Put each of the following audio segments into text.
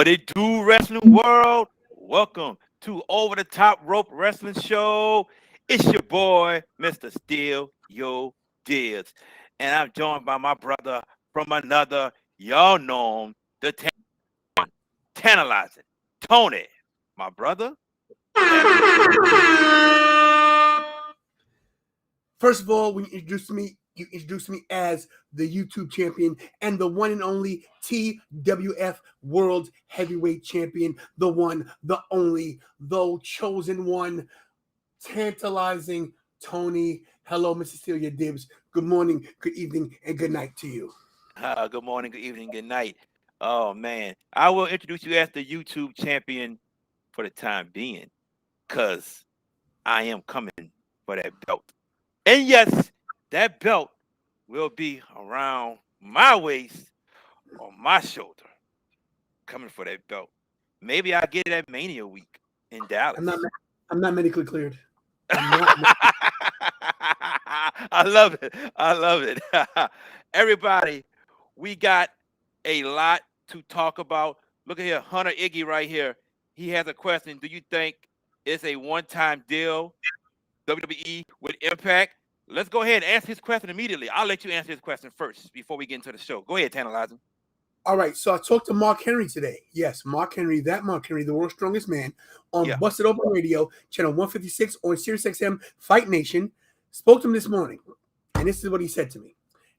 What it do, wrestling world? Welcome to Over the Top Rope Wrestling Show. It's your boy, Mr. Steel Yo Dibs. And I'm joined by my brother from another, y'all know him, the Tantalizing Tony. My brother, let him know. First of all, when you introduced me as the YouTube champion and the one and only TWF World Heavyweight Champion, the one, the only, the chosen one, Tantalizing Tony. Hello, Mr. Celia Dibs. Good morning, good evening, and good night to you. Good morning, good evening, good night. Oh, man. I will introduce you as the YouTube champion for the time being because I am coming for that belt. And yes, that belt will be around my waist or my shoulder. Coming for that belt. Maybe I'll get it at Mania week in Dallas. I'm not medically cleared. I love it. I love it. Everybody, we got a lot to talk about. Look at here, Hunter Iggy right here. He has a question. Do you think it's a one-time deal, WWE with Impact? Let's go ahead and answer his question immediately. I'll let you answer his question first before we get into the show. Go ahead, Tantalizing. All right, so I talked to Mark Henry today. Yes, Mark Henry, the world's strongest man, on Busted Open Radio, channel 156 on SiriusXM Fight Nation. Spoke to him this morning, and this is what he said to me.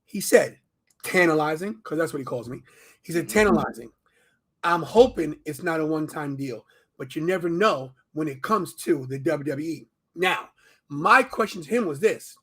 He said, tantalizing, because that's what he calls me. He said, tantalizing. I'm hoping it's not a one-time deal, but you never know when it comes to the WWE. Now, my question to him was this.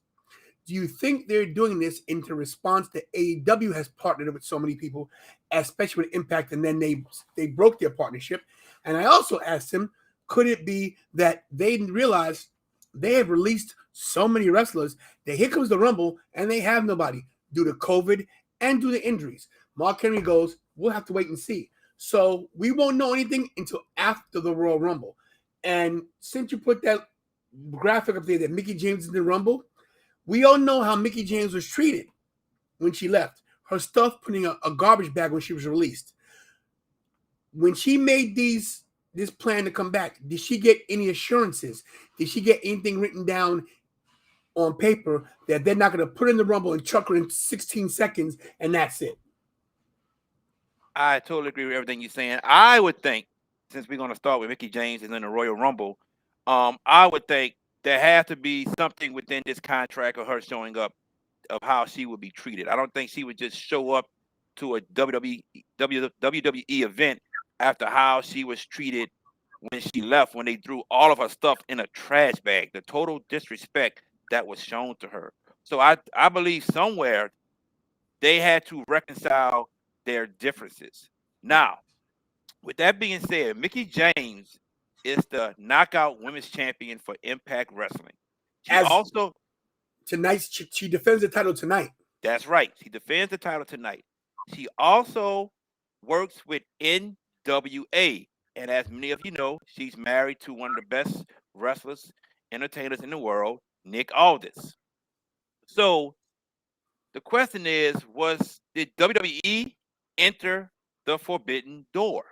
Do you think they're doing this in response to AEW has partnered with so many people, especially with Impact, and then they broke their partnership? And I also asked him, could it be that they realized they have released so many wrestlers that here comes the Rumble and they have nobody due to COVID and due to injuries? Mark Henry goes, we'll have to wait and see. So we won't know anything until after the Royal Rumble. And since you put that graphic up there that Mickie James is in the Rumble, we all know how Mickie James was treated when she left. Her stuff put in a garbage bag when she was released. When she made this plan to come back, did she get any assurances? Did she get anything written down on paper that they're not going to put in the Rumble and chuck her in 16 seconds and that's it? I totally agree with everything you're saying. I would think, since we're going to start with Mickie James and then the Royal Rumble, I would think there has to be something within this contract of her showing up of how she would be treated. I don't think she would just show up to a WWE event after how she was treated when she left, when they threw all of her stuff in a trash bag, the total disrespect that was shown to her. So I believe somewhere they had to reconcile their differences. Now, with that being said, Mickie James is the knockout women's champion for Impact Wrestling. She defends the title tonight. That's right. She defends the title tonight. She also works with NWA. And as many of you know, she's married to one of the best wrestlers, entertainers in the world, Nick Aldis. So the question is, did WWE enter the forbidden door?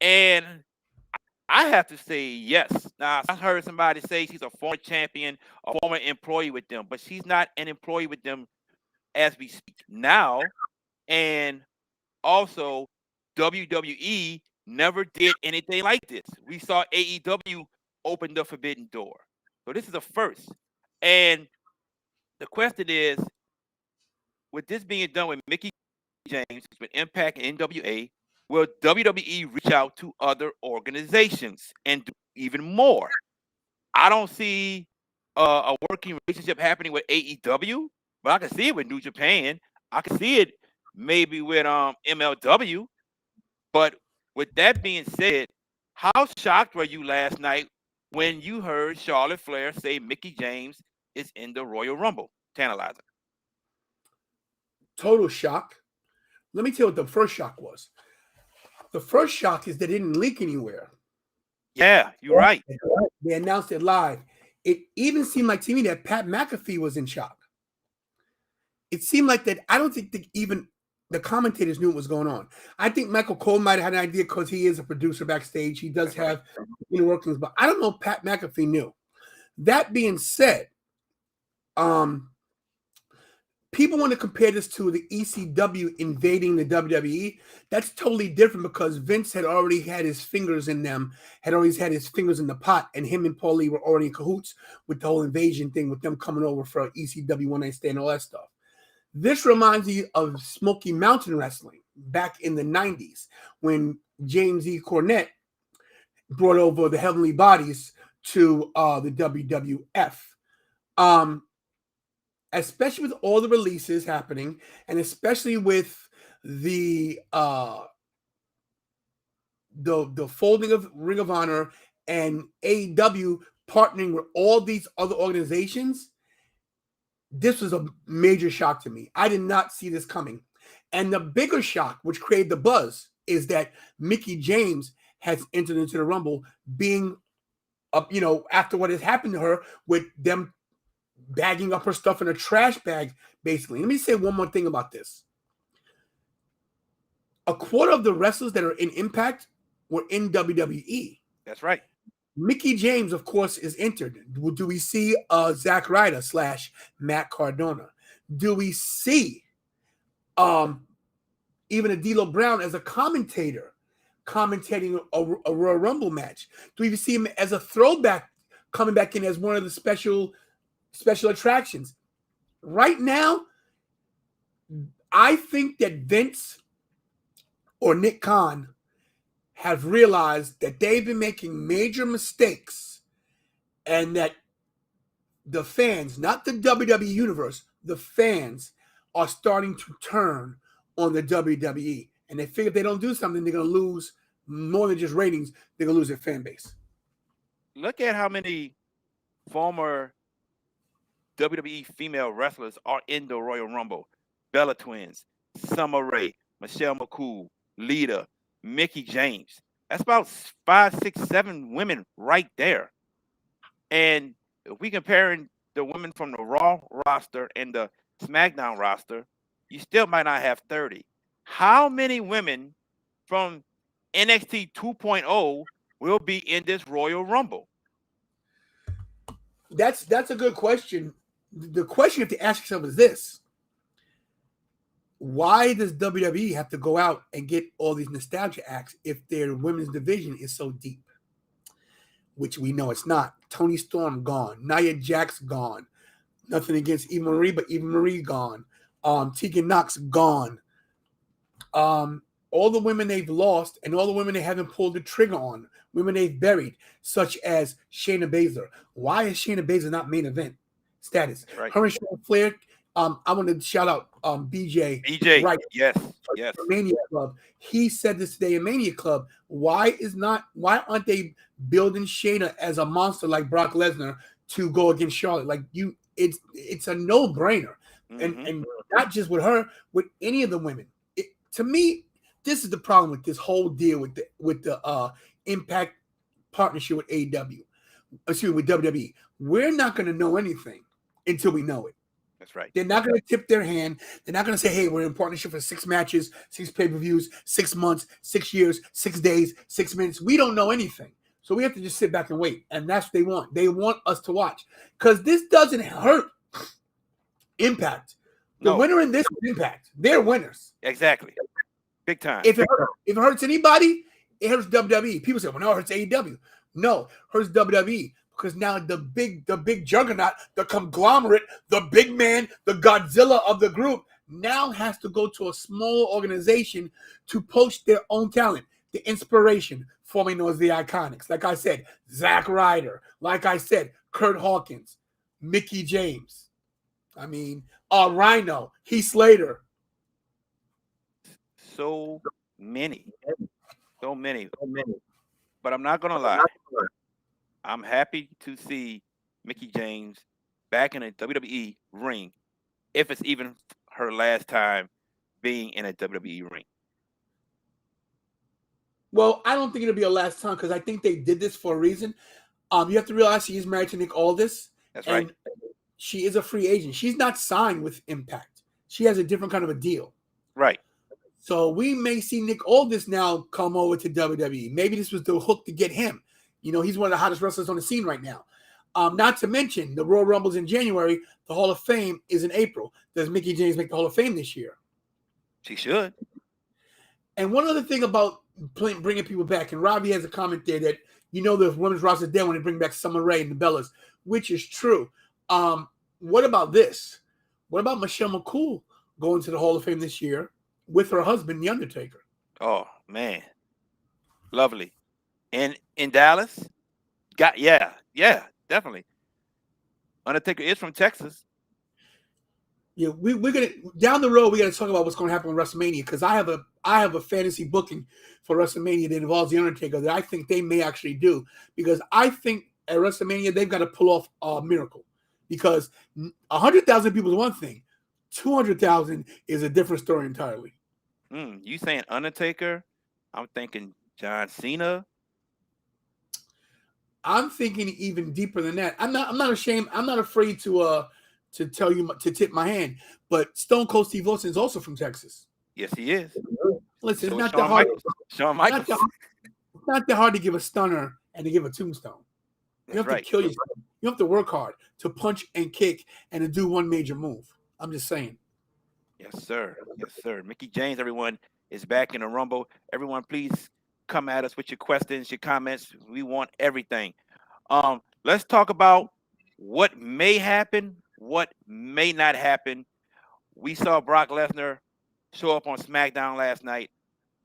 And I have to say yes. Now, I heard somebody say she's a former champion, a former employee with them, but she's not an employee with them as we speak now. And also, WWE never did anything like this. We saw AEW open the forbidden door. So this is a first. And the question is, with this being done with Mickie James, with Impact and NWA, will WWE reach out to other organizations and do even more? I don't see a working relationship happening with AEW, but I can see it with New Japan. I can see it maybe with MLW. But with that being said, how shocked were you last night when you heard Charlotte Flair say Mickie James is in the Royal Rumble? Tantalizing. Total shock. Let me tell you what the first shock was. The first shock is they didn't leak anywhere. Yeah, you're right. They announced it live. It even seemed like to me that Pat McAfee was in shock. It seemed like that. I don't think the commentators knew what was going on. I think Michael Cole might have had an idea because he is a producer backstage. He does have inner workings, but I don't know if Pat McAfee knew. That being said, people want to compare this to the ECW invading the WWE. That's totally different because Vince had already had his fingers in them, had always had his fingers in the pot, and him and Paulie were already in cahoots with the whole invasion thing, with them coming over for ECW One Night Stand, all that stuff. This reminds me of Smoky Mountain Wrestling back in the 90s when James E. Cornette brought over the Heavenly Bodies to the WWF. Especially with all the releases happening, and especially with the folding of Ring of Honor and AEW partnering with all these other organizations, this was a major shock to me. I did not see this coming. And the bigger shock, which created the buzz, is that Mickie James has entered into the Rumble, being up, after what has happened to her with them bagging up her stuff in a trash bag, basically. Let me say one more thing about this. A quarter of the wrestlers that are in Impact were in WWE. That's right. Mickie James, of course, is entered. Do we see Zack Ryder / Matt Cardona? Do we see even a D'Lo Brown as a commentator commentating a Royal Rumble match? Do we see him as a throwback coming back in as one of the special attractions? Right now, I think that Vince or Nick Khan have realized that they've been making major mistakes and that the fans, not the WWE universe, the fans are starting to turn on the WWE. And they figure if they don't do something, they're going to lose more than just ratings. They're going to lose their fan base. Look at how many former WWE female wrestlers are in the Royal Rumble. Bella Twins, Summer Rae, Michelle McCool, Lita, Mickie James. That's about 5, 6, 7 women right there. And if we comparing the women from the Raw roster and the SmackDown roster, you still might not have 30. How many women from NXT 2.0 will be in this Royal Rumble? That's a good question. The question you have to ask yourself is this: why does WWE have to go out and get all these nostalgia acts if their women's division is so deep? Which we know it's not. Toni Storm gone. Nia Jax gone. Nothing against Eva Marie, but Eva Marie gone. Tegan Knox gone. All the women they've lost and all the women they haven't pulled the trigger on, women they've buried, such as Shayna Baszler. Why is Shayna Baszler not main event status? Right. Her and Charlotte Flair. I want to shout out BJ. BJ, right? Yes. Mania Club. He said this today in Mania Club. Why aren't they building Shayna as a monster like Brock Lesnar to go against Charlotte? Like it's a no-brainer. Mm-hmm. And not just with her, with any of the women. To me, this is the problem with this whole deal with the Impact partnership with AEW. With WWE. We're not going to know anything until we know it. That's right. They're not going to tip their hand. They're not going to say, hey, we're in partnership for 6 matches, 6 pay-per-views, 6 months, 6 years, 6 days, 6 minutes. We don't know anything. So we have to just sit back and wait. And that's what they want. They want us to watch. Because this doesn't hurt Impact. The winner in this is Impact. They're winners. Exactly. Big time. If it hurts anybody, it hurts WWE. People say, well, no, it hurts AEW. No, it hurts WWE. Because now the big juggernaut, the conglomerate, the big man, the Godzilla of the group now has to go to a small organization to poach their own talent, the inspiration, formerly known as the Iconics. Like I said, Zack Ryder. Like I said, Kurt Hawkins, Mickie James. I mean, Rhino, Heath Slater. So many. But I'm not going to lie. I'm happy to see Mickie James back in a WWE ring, if it's even her last time being in a WWE ring. Well, I don't think it'll be a last time because I think they did this for a reason. You have to realize she is married to Nick Aldis. That's right. She is a free agent. She's not signed with Impact. She has a different kind of a deal. Right. So we may see Nick Aldis now come over to WWE. Maybe this was the hook to get him. You know, he's one of the hottest wrestlers on the scene right now. Not to mention the Royal Rumble's in January. The Hall of Fame is in April. Does Mickie James make the Hall of Fame this year? She should. And one other thing about bringing people back, and Robbie has a comment there that, you know, the women's roster is dead when they bring back Summer Rae and the Bellas, which is true. What about this? What about Michelle McCool going to the Hall of Fame this year with her husband, The Undertaker? Oh, man. Lovely. And in Dallas? Yeah, definitely. Undertaker is from Texas. Yeah, we're gonna down the road. We got to talk about what's going to happen with WrestleMania, because I have a fantasy booking for WrestleMania that involves the Undertaker that I think they may actually do, because I think at WrestleMania they've got to pull off a miracle, because 100,000 people is one thing, 200,000 is a different story entirely. You saying Undertaker? I'm thinking John Cena. I'm thinking even deeper than that. I'm not ashamed. I'm not afraid to tell you, to tip my hand. But Stone Cold Steve Austin is also from Texas. Yes, he is. Listen, So it's not Shawn that hard. Shawn Michaels. It's not that hard to give a stunner and to give a tombstone. You have to kill yourself. You have to work hard to punch and kick and to do one major move. I'm just saying. Yes, sir. Yes, sir. Mickie James, everyone, is back in the Rumble. Everyone, please come at us with your questions, your comments. We want everything. Let's talk about what may happen, what may not happen. We saw Brock Lesnar show up on SmackDown last night,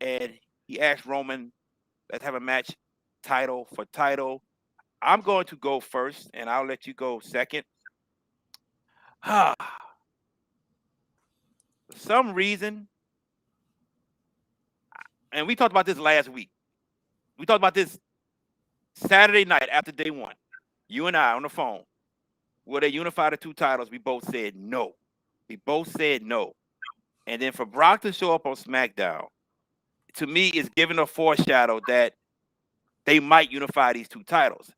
and he asked Roman, let's have a match title for title. I'm going to go first, and I'll let you go second. For some reason, and we talked about this last week. We talked about this Saturday night after day one. You and I on the phone. Will they unify the two titles? We both said no. And then for Brock to show up on SmackDown, to me, is giving a foreshadow that they might unify these two titles.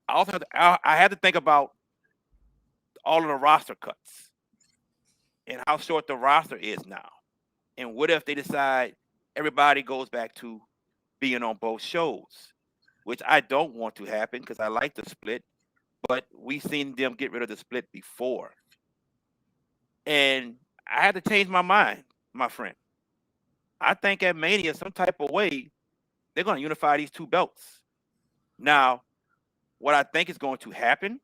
I had to think about all of the roster cuts and how short the roster is now. And what if they decide everybody goes back to being on both shows, which I don't want to happen because I like the split, but we've seen them get rid of the split before. And I had to change my mind, my friend. I think at Mania, some type of way, they're going to unify these two belts. Now, what I think is going to happen,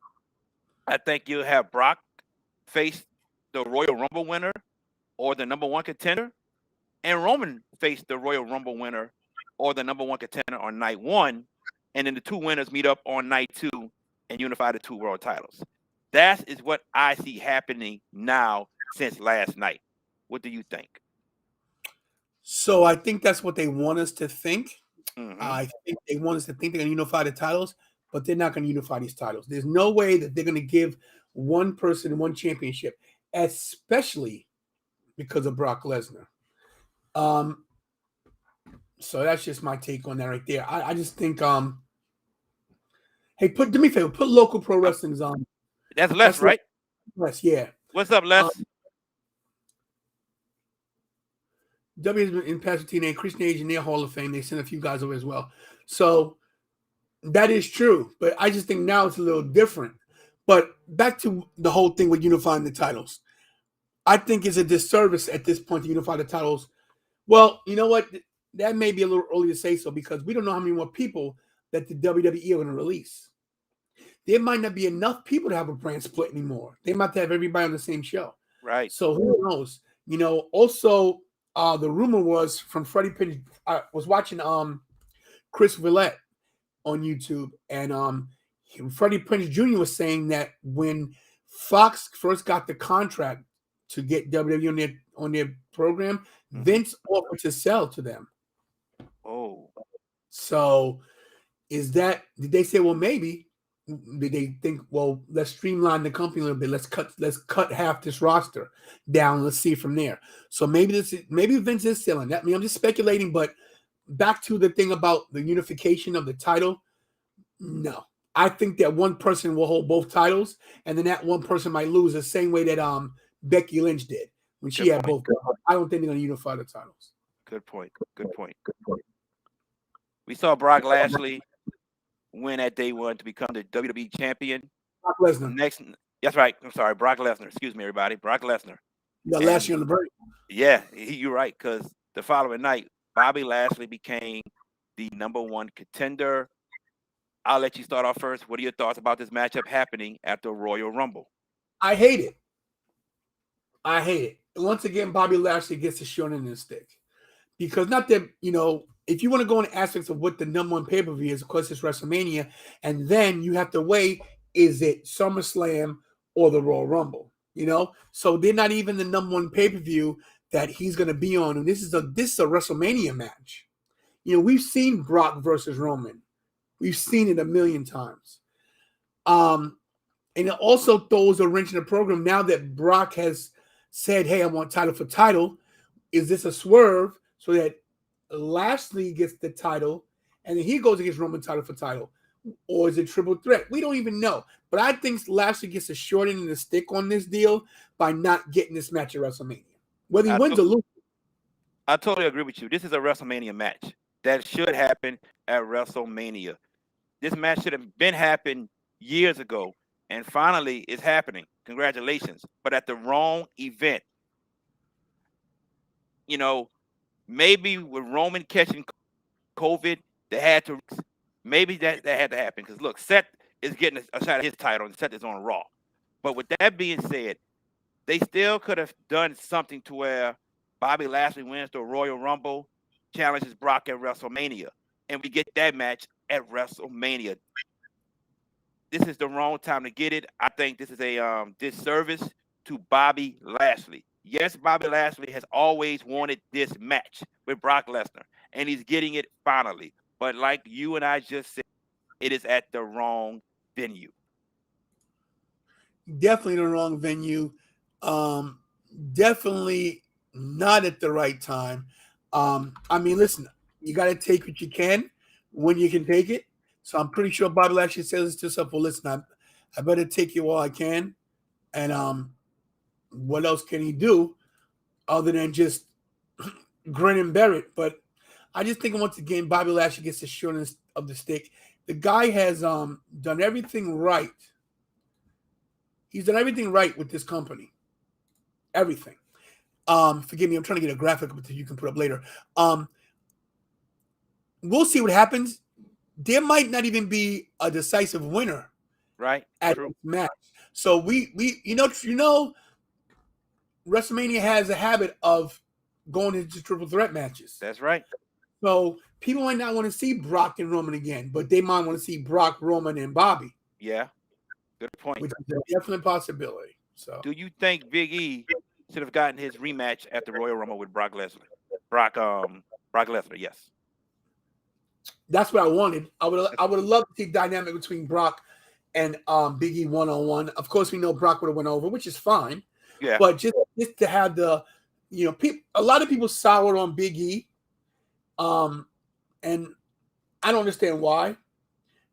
I think you'll have Brock face the Royal Rumble winner or the number one contender, and Roman face the Royal Rumble winner or the number one contender on night one, and then the two winners meet up on night two and unify the two world titles. That is what I see happening now since last night. What do you think? So I think that's what they want us to think. Mm-hmm. I think they want us to think they're going to unify the titles, but they're not going to unify these titles. There's no way that they're going to give one person one championship, especially because of Brock Lesnar. So that's just my take on that right there. I just think, hey, do me a favor, put local pro wrestling's on. That's Les, right? Les, yeah. What's up, Les? W has been in Pasadena, Christian Age in their Hall of Fame. They sent a few guys over as well. So that is true. But I just think now it's a little different. But back to the whole thing with unifying the titles. I think it's a disservice at this point to unify the titles. Well, you know what? That may be a little early to say so because we don't know how many more people that the WWE are going to release. There might not be enough people to have a brand split anymore. They might have everybody on the same show. Right. So who knows? You know, also the rumor was from Freddie Prinze. I was watching Chris Villette on YouTube, and Freddie Prinze Jr. was saying that when Fox first got the contract to get WWE on their program, Vince offered to sell to them. Oh. So did they say, well, maybe? Did they think, well, let's streamline the company a little bit. Let's cut half this roster down. Let's see from there. So maybe Vince is selling that. I mean, I'm just speculating, but back to the thing about the unification of the title. No, I think that one person will hold both titles, and then that one person might lose the same way that Becky Lynch did when she had both. I don't think they're going to unify the titles. Good point. Good point. We saw Brock Lashley win at day one to become the WWE champion. Brock Lesnar. Next, that's right. I'm sorry, Brock Lesnar. Excuse me, everybody. Brock Lesnar. You got Lashley on the break. Yeah, you're right. Because the following night, Bobby Lashley became the #1 contender. I'll let you start off first. What are your thoughts about this matchup happening at the Royal Rumble? I hate it. Once again, Bobby Lashley gets a short end of the stick. Because not that, if you want to go in aspects of what the #1 pay-per-view is, of course, it's WrestleMania. And then you have to weigh, is it SummerSlam or the Royal Rumble? So they're not even the #1 pay-per-view that he's going to be on. And this is a WrestleMania match. We've seen Brock versus Roman. We've seen it a million times. And it also throws a wrench in the program now that Brock has said, hey, I want title for title. Is this a swerve so that Lashley gets the title and then he goes against Roman title for title? Or is it triple threat? We don't even know. But I think Lashley gets a short end of the stick on this deal by not getting this match at WrestleMania. Whether he wins or loses. I totally agree with you. This is a WrestleMania match that should happen at WrestleMania. This match should have been happened years ago, and finally it's happening. Congratulations. But at the wrong event. Maybe with Roman catching COVID, they had to. Maybe that had to happen. Because, look, Seth is getting a shot at his title, and Seth is on Raw. But with that being said, they still could have done something to where Bobby Lashley wins the Royal Rumble, challenges Brock at WrestleMania, and we get that match at WrestleMania. This is the wrong time to get it. I think this is a disservice to Bobby Lashley. Yes, Bobby Lashley has always wanted this match with Brock Lesnar, and he's getting it finally. But like you and I just said, it is at the wrong venue. Definitely the wrong venue. Definitely not at the right time. Listen, you got to take what you can when you can take it. So I'm pretty sure Bobby Lashley says to himself, well, listen, I better take it while I can. And what else can he do other than just grin and bear it? But I just think once again, Bobby Lashley gets the shortness of the stick. The guy has done everything right. He's done everything right with this company. Everything. Forgive me, I'm trying to get a graphic that you can put up later. We'll see what happens. There might not even be a decisive winner, right? At this match. So we WrestleMania has a habit of going into triple threat matches. That's right. So people might not want to see Brock and Roman again, but they might want to see Brock, Roman, and Bobby. Yeah, good point. Which is a definite possibility. So, do you think Big E should have gotten his rematch at the Royal Rumble with Brock Lesnar? Brock Lesnar, yes. That's what I wanted. I would have loved to see dynamic between Brock and Big E one-on-one. Of course, we know Brock would have went over, which is fine. Yeah. But just to have a lot of people soured on Big E. And I don't understand why.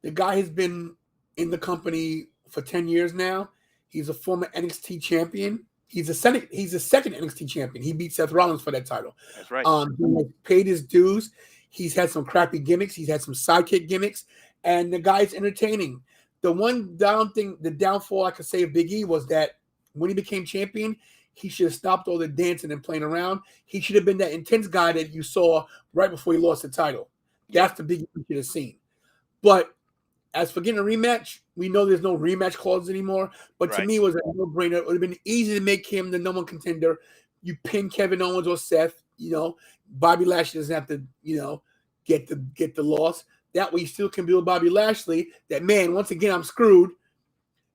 The guy has been in the company for 10 years now. He's a former NXT champion. He's a second NXT champion. He beat Seth Rollins for that title. That's right. He has paid his dues. He's had some crappy gimmicks. He's had some sidekick gimmicks, and the guy's entertaining. The downfall I could say of Big E was that when he became champion, he should have stopped all the dancing and playing around. He should have been that intense guy that you saw right before he lost the title. That's the Big E we should have seen. But as for getting a rematch, we know there's no rematch clause anymore. But to me, it was a no-brainer. It would have been easy to make him the #1 contender. You pin Kevin Owens or Seth. Bobby Lashley doesn't have to, get the loss. That way, you still can build Bobby Lashley. That man, once again, I'm screwed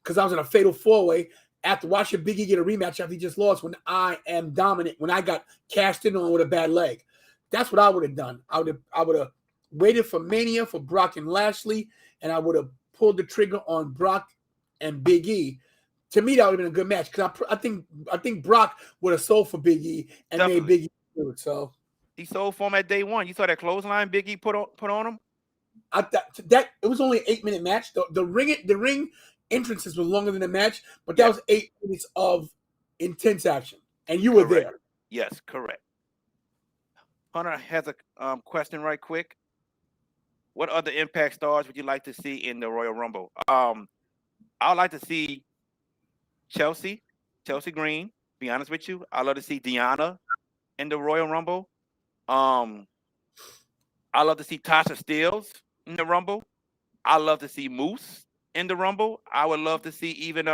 because I was in a fatal 4-way. After watching Big E get a rematch after he just lost, when I am dominant, when I got cashed in on with a bad leg, that's what I would have done. I would have waited for Mania for Brock and Lashley, and I would have pulled the trigger on Brock and Big E. To me, that would have been a good match because I think Brock would have sold for Big E and made Big E do it. So he sold for him at day one. You saw that clothesline Big E put on him. I thought that it was only an 8-minute match. The ring entrances were longer than the match, but that was 8 minutes of intense action, and you were there. Yes, correct. Hunter has a question right quick. What other Impact stars would you like to see in the Royal Rumble? I would like to see Chelsea Green. Be honest with you, I'd love to see Deanna in the Royal Rumble. Um, I love to see Tasha Steelz in the Rumble. I love to see Moose in the Rumble. I would love to see even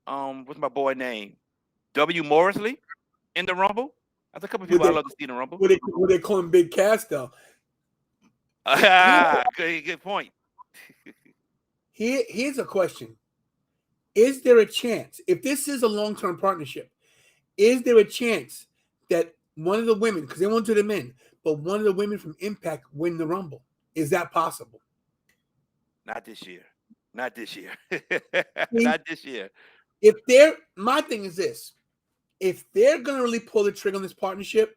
what's my boy name? W. Morrisley in the Rumble. That's a couple of people I love to see in the Rumble. Would they call him Big Cass though? Good point. Here's a question. Is there a chance, if this is a long-term partnership, is there a chance that one of the women, because they won't do the men, but one of the women from Impact win the Rumble? Is that possible? Not this year. Not this year. Not this year. My thing is this. If they're going to really pull the trigger on this partnership,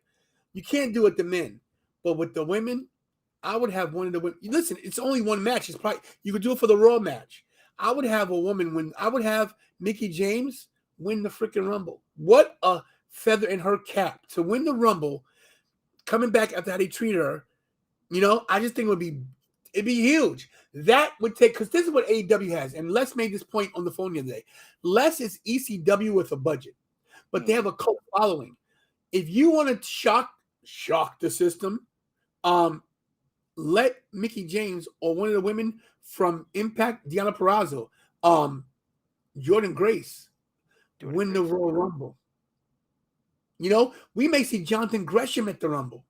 you can't do it with the men. But with the women, I would have one of the women. Listen, it's only one match. It's probably, you could do it for the Raw match. I would have a woman win. I would have Mickie James win the freaking Rumble. What a feather in her cap to win the Rumble, coming back after how they treated her. You know, I just think it'd be huge. That would take, because this is what AEW has, and Les made this point on the phone the other day. Les is ECW with a budget, but they have a cult following. If you want to shock the system, let Mickie James or one of the women from Impact, Deonna Purrazzo, Jordan Grace, win the Royal Rumble. You know, we may see Jonathan Gresham at the Rumble.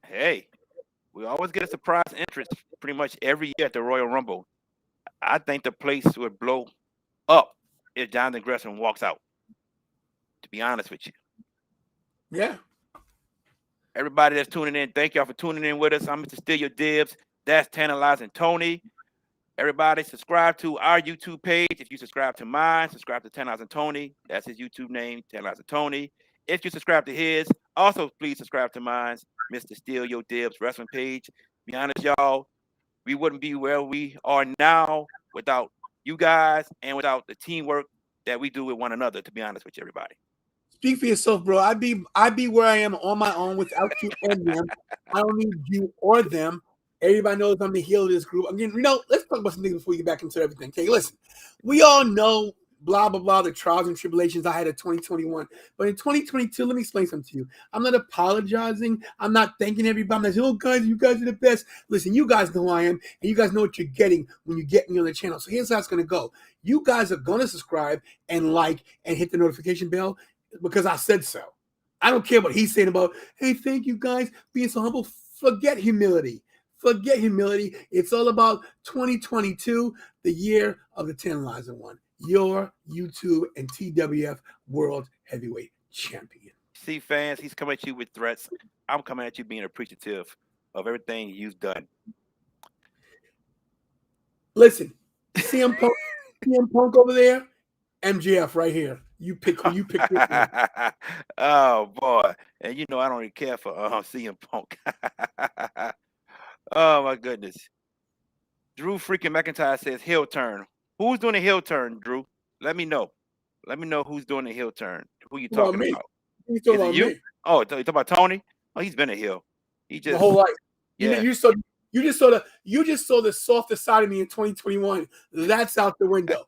Hey, we always get a surprise entrance pretty much every year at the Royal Rumble. I think the place would blow up if Jonathan Gresham walks out, to be honest with you. Yeah. Everybody that's tuning in, thank y'all for tuning in with us. I'm Mr. Steal Your Dibs. That's Tantalizing Tony. Everybody subscribe to our YouTube page. If you subscribe to mine, subscribe to Tantalizing Tony. That's his YouTube name, Tantalizing Tony. If you subscribe to his, also please subscribe to mine, Mr. Steal Your Dibs wrestling page. Be honest, y'all, we wouldn't be where we are now without you guys and without the teamwork that we do with one another, to be honest with you, everybody. Speak for yourself, bro. I'd be where I am on my own without you and them. I don't need you or them. Everybody knows I'm the heel of this group. Again, let's talk about some things before we get back into everything. Okay, listen. We all know blah, blah, blah, the trials and tribulations I had in 2021. But in 2022, let me explain something to you. I'm not apologizing. I'm not thanking everybody. I'm not saying, oh, guys, you guys are the best. Listen, you guys know who I am, and you guys know what you're getting when you get me on the channel. So here's how it's going to go. You guys are going to subscribe and like and hit the notification bell because I said so. I don't care what he's saying about, hey, thank you guys being so humble. Forget humility. Forget humility. It's all about 2022, the year of the Tantalizing One. Your YouTube and TWF World Heavyweight Champion. See, fans, he's coming at you with threats. I'm coming at you being appreciative of everything you've done. Listen, CM Punk over there, MJF right here. You pick who you pick. Oh boy, and you know I don't really care for CM Punk. Oh my goodness. Drew freaking McIntyre says heel turn. Who's doing a heel turn, Drew? Let me know. Let me know who's doing a heel turn. Who you talking about? You talking about you? Me. Oh, you talking about Tony? Oh, he's been a heel. He just the whole life. Yeah. You just saw the softer side of me in 2021. That's out the window.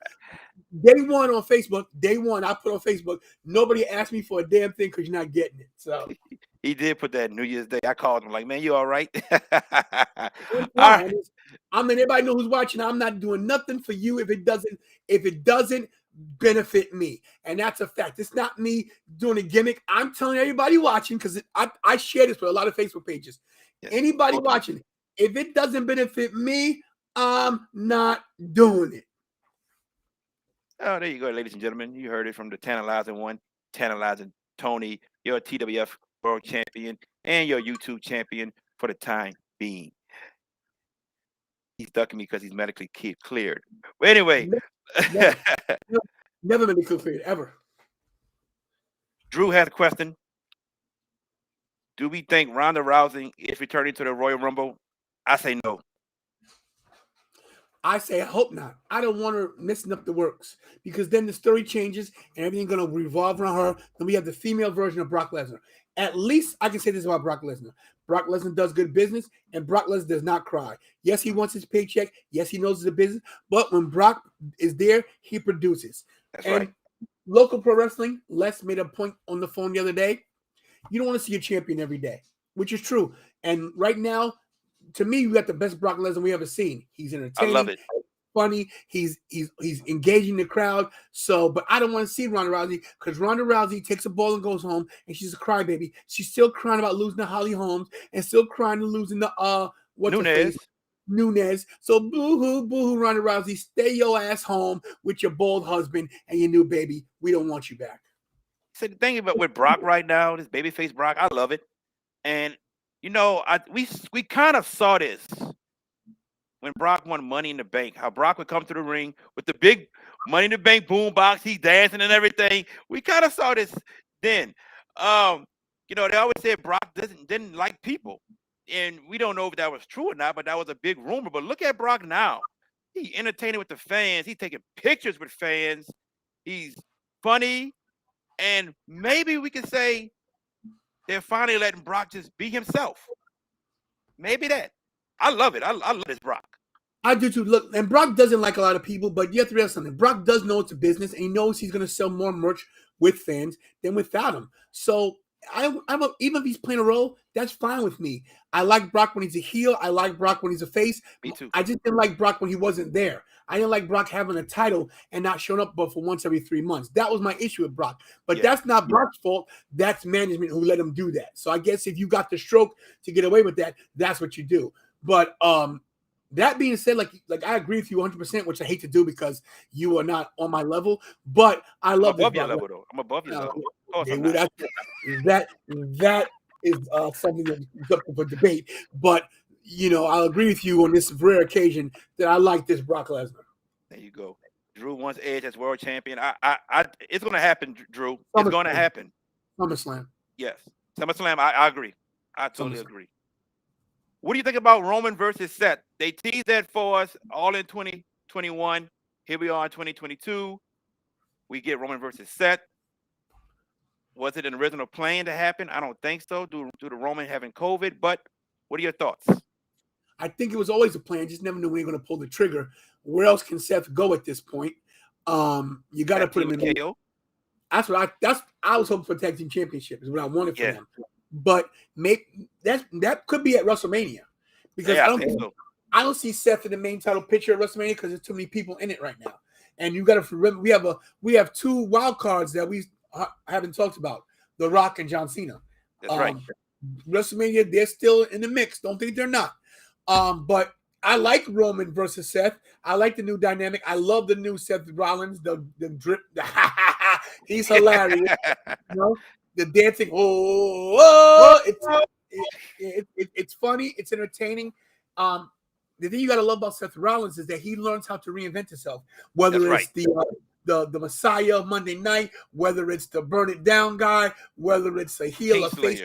Day one on Facebook. Day one, I put on Facebook. Nobody asked me for a damn thing because you're not getting it. So he did put that New Year's Day. I called him like, man, you all right? All right. I mean, everybody knows who's watching. I'm not doing nothing for you if it doesn't benefit me. And that's a fact. It's not me doing a gimmick. I'm telling everybody watching, because I share this with a lot of Facebook pages. Yes. Anybody watching, if it doesn't benefit me, I'm not doing it. Oh, there you go, ladies and gentlemen. You heard it from the Tantalizing One, Tantalizing Tony, your TWF World Champion and your YouTube champion for the time being. He's ducking me because he's medically cleared. But anyway. Never medically cleared, ever. Drew has a question. Do we think Ronda Rousey is returning to the Royal Rumble? I say no. I say I hope not. I don't want her messing up the works, because then the story changes and everything's going to revolve around her. Then we have the female version of Brock Lesnar. At least I can say this about Brock Lesnar. Brock Lesnar does good business, and Brock Lesnar does not cry. Yes, he wants his paycheck. Yes, he knows it's a business. But when Brock is there, he produces. That's right. Local pro wrestling, Les made a point on the phone the other day. You don't want to see a champion every day, which is true. And right now, to me, we got the best Brock Lesnar we ever seen. He's entertaining. I love it. Funny. He's engaging the crowd. So, but I don't want to see Ronda Rousey because Ronda Rousey takes a ball and goes home, and she's a crybaby. She's still crying about losing to Holly Holmes and still crying to losing to Nunes. So boo-hoo, Ronda Rousey. Stay your ass home with your bald husband and your new baby. We don't want you back. So the thing about with Brock right now, this babyface Brock, I love it. And you know, we kind of saw this when Brock won Money in the Bank, how Brock would come to the ring with the big Money in the Bank boombox, he's dancing and everything. We kind of saw this then. You know, they always said Brock didn't like people. And we don't know if that was true or not, but that was a big rumor. But look at Brock now. He's entertaining with the fans. He's taking pictures with fans. He's funny. And maybe we can say they're finally letting Brock just be himself. Maybe that. I love it. I love this Brock. I do too. Look, and Brock doesn't like a lot of people, but you have to realize something. Brock does know it's a business, and he knows he's going to sell more merch with fans than without him. So even if he's playing a role, that's fine with me. I like Brock when he's a heel. I like Brock when he's a face. Me too. I just didn't like Brock when he wasn't there. I didn't like Brock having a title and not showing up but for once every 3 months. That was my issue with Brock. But that's not Brock's fault. That's management who let him do that. So I guess if you got the stroke to get away with that, that's what you do. But that being said, like I agree with you 100%, which I hate to do because you are not on my level. But I love above your level, though. I'm above your level. That is something that's up for debate. But you know, I'll agree with you on this rare occasion that I like this Brock Lesnar. There you go. Drew wants Edge as world champion. It's going to happen, Drew. It's going to happen. SummerSlam. Yes, SummerSlam. I agree. I totally agree. What do you think about Roman versus Seth? They teased that for us all in 2021. Here we are in 2022. We get Roman versus Seth. Was it an original plan to happen? I don't think so, due to Roman having COVID. But what are your thoughts? I think it was always a plan. Just never knew when they were going to pull the trigger. Where else can Seth go at this point? You got to put him in. KO. I was hoping for a tag team championship is what I wanted for them. But maybe that could be at WrestleMania because I don't see Seth in the main title picture at WrestleMania because there's too many people in it right now. And you got to remember we have 2 wild cards that we haven't talked about: The Rock and John Cena. That's right. WrestleMania, they're still in the mix. Don't think they're not. But I like Roman versus Seth. I like the new dynamic. I love the new Seth Rollins. The drip. He's hilarious. You know? The dancing, it's funny, it's entertaining. The thing you gotta love about Seth Rollins is that he learns how to reinvent himself. Whether it's the Messiah of Monday Night, whether it's the Burn It Down guy, whether it's a heel of face,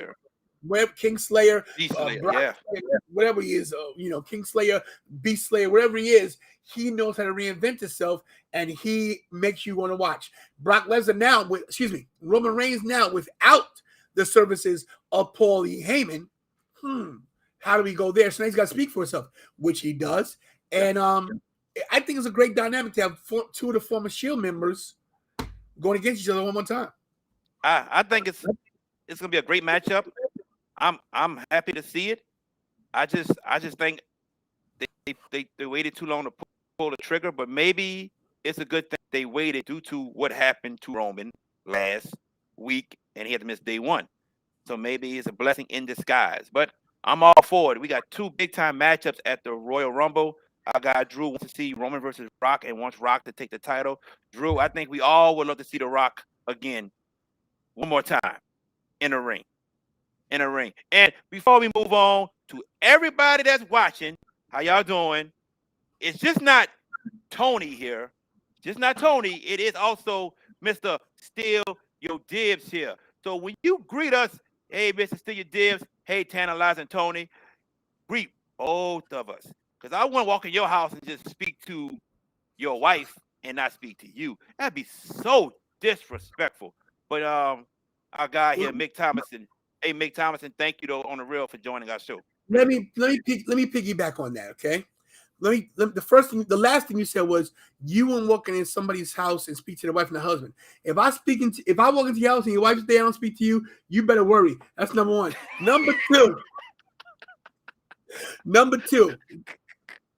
Kingslayer, whatever he is, Kingslayer, Beast Slayer, whatever he is, he knows how to reinvent himself, and he makes you want to watch. Brock Lesnar now, Roman Reigns now without the services of Paul E. Heyman. How do we go there? So now he's got to speak for himself, which he does. And I think it's a great dynamic to have 2 of the former Shield members going against each other one more time. I think it's going to be a great matchup. I'm happy to see it. I just think they waited too long to pull the trigger, but maybe it's a good thing they waited due to what happened to Roman last week, and he had to miss day 1. So maybe it's a blessing in disguise. But I'm all for it. We got 2 big-time matchups at the Royal Rumble. Our guy Drew wants to see Roman versus Rock and wants Rock to take the title. Drew, I think we all would love to see The Rock again one more time in a ring. And before we move on to everybody that's watching, how y'all doing? It's just not Tony here. Just not Tony. It is also Mr. Steal Your Dibs here. So when you greet us, hey, Mr. Steal Your Dibs, hey, Tantalizing Tony, greet both of us. Because I want to walk in your house and just speak to your wife and not speak to you. That'd be so disrespectful. But our guy here, Mick Thomason, Hey, Mick Thomason, thank you though on the real for joining our show. Let me piggyback on that, okay? The last thing you said was you weren't walking in somebody's house and speak to the wife and the husband. If I walk into your house and your wife's there, I don't speak to you, you better worry. That's number one. Number two,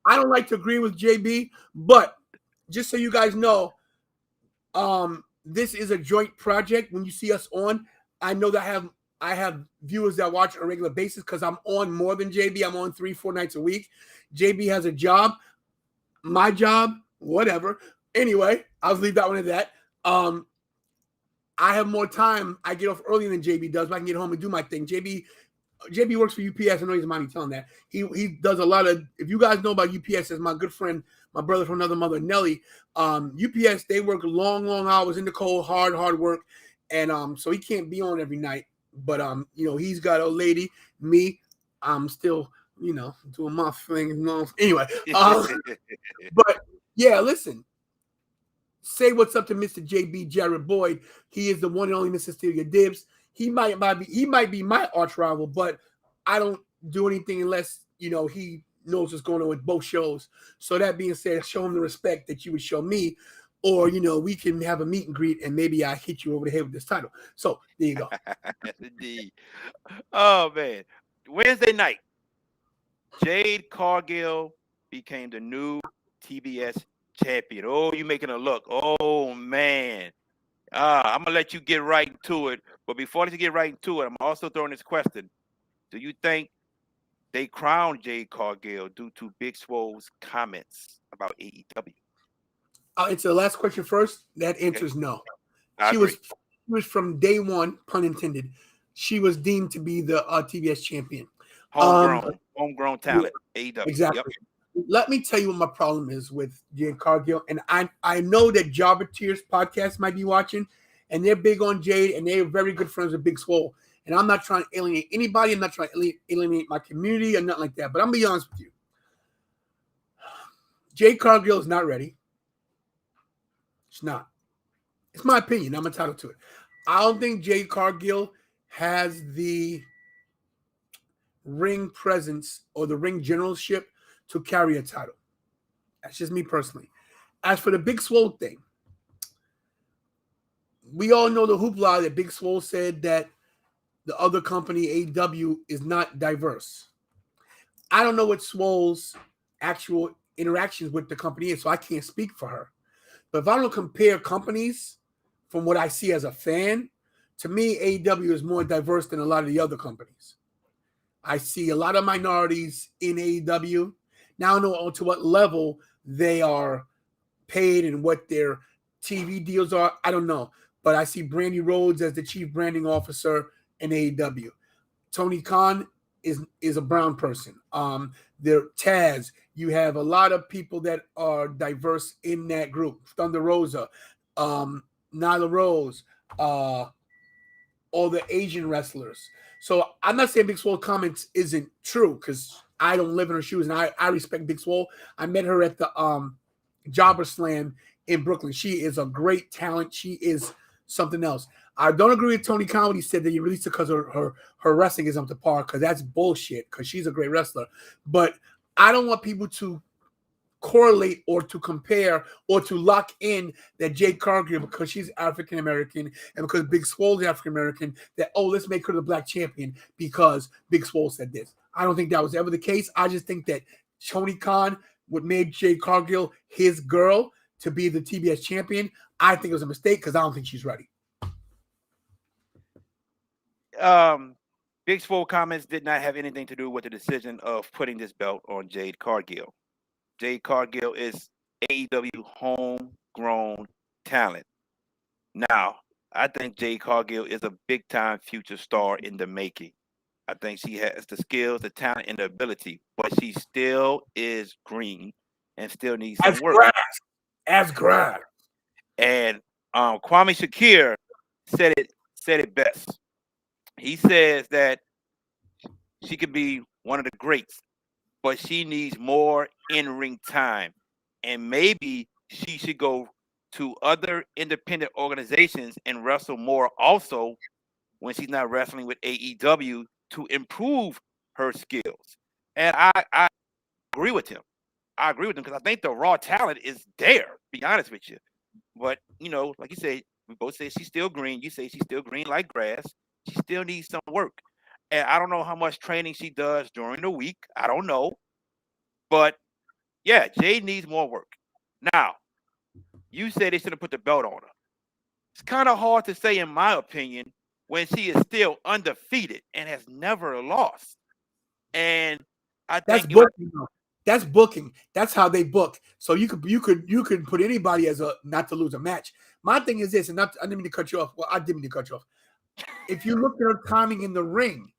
I don't like to agree with JB, but just so you guys know, this is a joint project. When you see us on, I know that I have viewers that watch on a regular basis because I'm on more than JB. I'm on 3-4 nights a week. JB has a job, my job, whatever. Anyway, I'll leave that one at that. I have more time. I get off earlier than JB does, but I can get home and do my thing. JB works for UPS. I know he's mind me telling that. He does a lot of, if you guys know about UPS, as my good friend, my brother from another mother, Nelly, UPS, they work long hours in the cold, hard work. And so he can't be on every night. But he's got a lady, me, I'm still, doing my thing. Anyway. But yeah, listen. Say what's up to Mr. JB Jared Boyd. He is the one and only Mr. Stelia Dibs. He might be my arch rival, but I don't do anything unless he knows what's going on with both shows. So that being said, show him the respect that you would show me, or we can have a meet and greet, and maybe I hit you over the head with this title. So there you go. Indeed. Oh man, Wednesday night, Jade Cargill became the new TBS champion. Oh, you making a look. Oh man. I'm gonna let you get right into it. But before you get right into it, I'm also throwing this question. Do you think they crowned Jade Cargill due to Big Swole's comments about AEW? I'll answer the last question first. That answer is no. She was from day one, pun intended. She was deemed to be the TBS champion. Homegrown talent. Yeah, AEW. Exactly. Yep. Let me tell you what my problem is with Jade Cargill. And I know that Jobber Tears podcast might be watching, and they're big on Jade, and they're very good friends with Big Swole. And I'm not trying to alienate anybody. I'm not trying to alienate my community or nothing like that. But I'm going to be honest with you. Jade Cargill is not ready. She's not. It's my opinion. I'm entitled to it. I don't think Jade Cargill has the ring presence or the ring generalship to carry a title. That's just me personally. As for the Big Swole thing, we all know the hoopla that Big Swole said that the other company, AEW, is not diverse. I don't know what Swole's actual interactions with the company is, so I can't speak for her. But if I don't compare companies from what I see as a fan, to me, AEW is more diverse than a lot of the other companies. I see a lot of minorities in AEW. Now I don't know to what level they are paid and what their TV deals are. I don't know. But I see Brandy Rhodes as the chief branding officer in AEW. Tony Khan is a brown person. They're Taz. You have a lot of people that are diverse in that group. Thunder Rosa, Nyla Rose, all the Asian wrestlers. So I'm not saying Big Swole comments isn't true because I don't live in her shoes, and I respect Big Swole. I met her at the Jobber Slam in Brooklyn. She is a great talent. She is something else. I don't agree with Tony Khan when he said that he released it because her wrestling is up to par, because that's bullshit, because she's a great wrestler. But I don't want people to correlate or to compare or to lock in that Jade Cargill, because she's African American and because Big Swole is African American, that, oh, let's make her the black champion because Big Swole said this. I don't think that was ever the case. I just think that Tony Khan would made Jade Cargill his girl to be the TBS champion. I think it was a mistake because I don't think she's ready. Big Swole comments did not have anything to do with the decision of putting this belt on Jade Cargill. Jade Cargill is AEW homegrown talent. Now, I think Jade Cargill is a big-time future star in the making. I think she has the skills, the talent, and the ability, but she still is green and still needs some work. As grass. And Kwame Shakir said it best. He says that she could be one of the greats, but she needs more in-ring time. And maybe she should go to other independent organizations and wrestle more also when she's not wrestling with AEW to improve her skills. And I agree with him. I agree with him because I think the raw talent is there, to be honest with you. But, like you say, we both say she's still green. You say she's still green like grass. She still needs some work. And I don't know how much training she does during the week. I don't know. But, yeah, Jade needs more work. Now, you said they should have put the belt on her. It's kind of hard to say, in my opinion, when she is still undefeated and has never lost. And I think that's booking. That's how they book. So you could put anybody as a not to lose a match. My thing is this, and I didn't mean to cut you off. Well, I didn't mean to cut you off. If you look at her timing in the ring,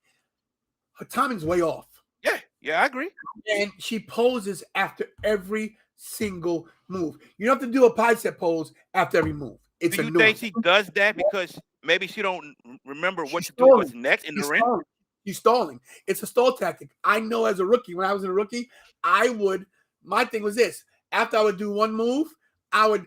her timing's way off. Yeah, I agree. And she poses after every single move. You don't have to do a bicep pose after every move. It's do you think she does that because maybe she don't remember what to do what's next in the ring? She's stalling. It's a stall tactic. I know as a rookie, when I was a rookie, my thing was this. After I would do one move, I would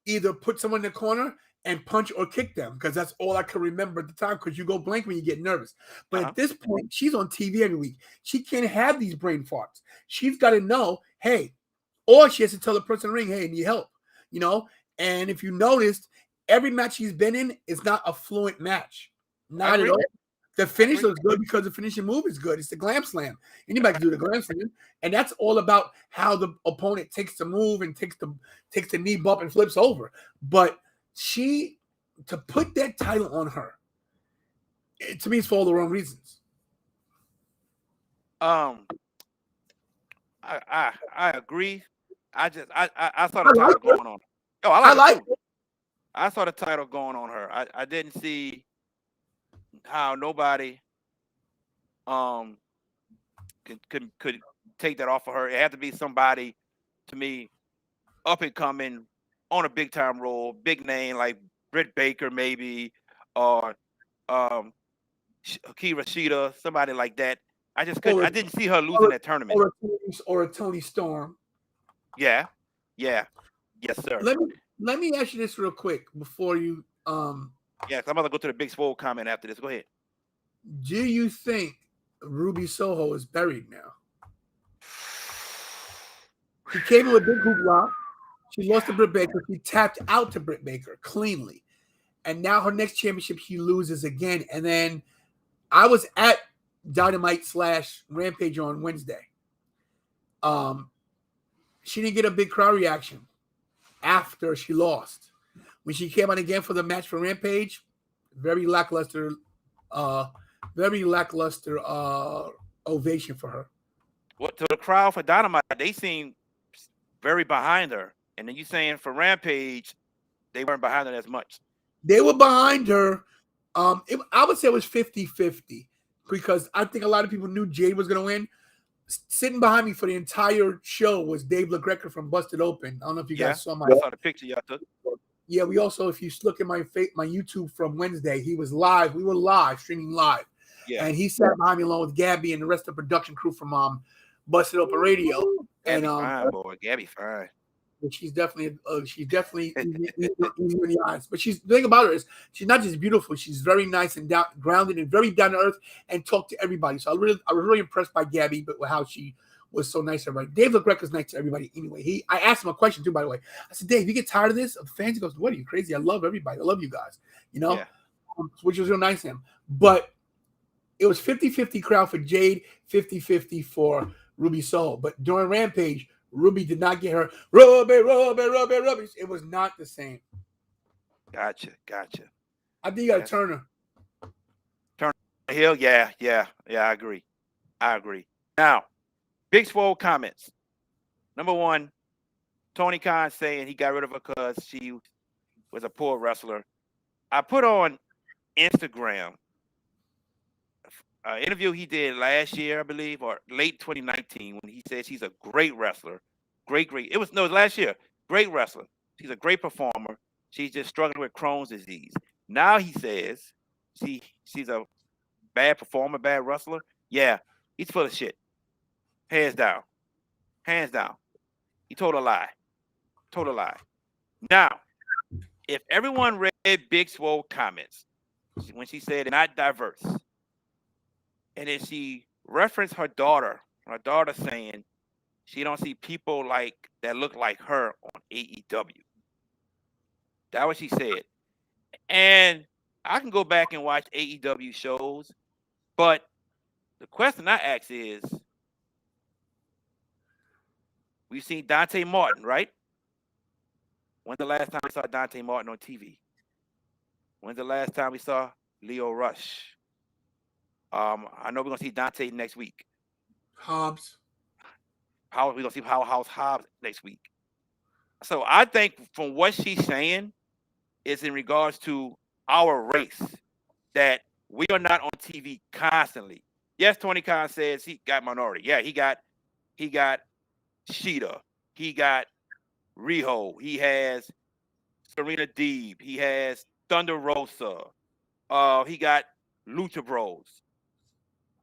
either put someone in the corner and punch or kick them because that's all I could remember at the time because you go blank when you get nervous. But at this point, she's on TV every week. She can't have these brain farts. She's got to know, hey, or she has to tell the person in the ring, hey, I need help, And if you noticed, every match she's been in is not a fluent match. Not at all. The finish looks good because the finishing move is good. It's the glam slam. Anybody can do the glam slam. And that's all about how the opponent takes the move and takes the knee bump and flips over. But to put that title on her, to me, it's for all the wrong reasons. I agree. I saw the title going on. Oh, I like it. I saw the title going on her. I didn't see how nobody could take that off of her. It had to be somebody, to me, up and coming on a big time role, big name like Britt Baker maybe, or Akira Shida, somebody like that. I didn't see her losing that tournament. Or a Tony Storm. Yeah. Yes, sir. Let me ask you this real quick before you Yeah, I'm about to go to the Big Swole comment after this. Go ahead. Do you think Ruby Soho is buried now? She came in with big hoopla. She lost to Britt Baker. She tapped out to Britt Baker cleanly. And now her next championship, she loses again. And then I was at Dynamite / Rampage on Wednesday. She didn't get a big crowd reaction after she lost. When she came on again for the match for Rampage, very lackluster ovation for her. What to the crowd for Dynamite? They seem very behind her. And then you saying for Rampage, they weren't behind her as much. They were behind her. I would say it was 50-50 because I think a lot of people knew Jade was going to win. Sitting behind me for the entire show was Dave LaGreca from Busted Open. I don't know if you guys saw I saw the picture y'all took. Yeah, we also, if you look at my YouTube from Wednesday, he was live. We were streaming live. Yeah. And he sat behind me along with Gabby and the rest of the production crew from Busted Open Radio. Gabby fine, boy. Gabby fine. She's definitely easy in the eyes. But the thing about her is she's not just beautiful. She's very nice and grounded and very down to earth and talk to everybody. So I was really impressed by Gabby, but with how she was so nice to everybody. Dave LaGreca's nice to everybody anyway. I asked him a question too, by the way. I said, Dave, you get tired of this? Of the fans? He goes, what are you, crazy? I love everybody. I love you guys. Which was real nice to him. But it was 50-50 crowd for Jade, 50-50 for Ruby Soho. But during Rampage, Ruby did not get her Ruby. It was not the same. Gotcha. I think you got to turn her. Turn her heel? Yeah, I agree. Now, Big Swole comments. Number one, Tony Khan saying he got rid of her because she was a poor wrestler. I put on Instagram an interview he did last year, I believe, or late 2019, when he said she's a great wrestler. Great. It was last year. Great wrestler. She's a great performer. She's just struggling with Crohn's disease. Now he says she's a bad performer, bad wrestler. Yeah, he's full of shit. Hands down. He told a lie. Now, if everyone read Big Swole comments, when she said not diverse, and then she referenced her daughter saying she don't see people like that look like her on AEW. That's what she said. And I can go back and watch AEW shows, but the question I ask is, we've seen Dante Martin, right? When's the last time we saw Dante Martin on TV? When's the last time we saw Leo Rush? I know we're gonna see Dante next week. Hobbs. How we gonna see Powerhouse Hobbs next week? So I think from what she's saying is in regards to our race that we are not on TV constantly. Yes, Tony Khan says he got minority. Yeah, he got Sheeta. He got Riho. He has Serena Deeb. He has Thunder Rosa. He got Lucha Bros.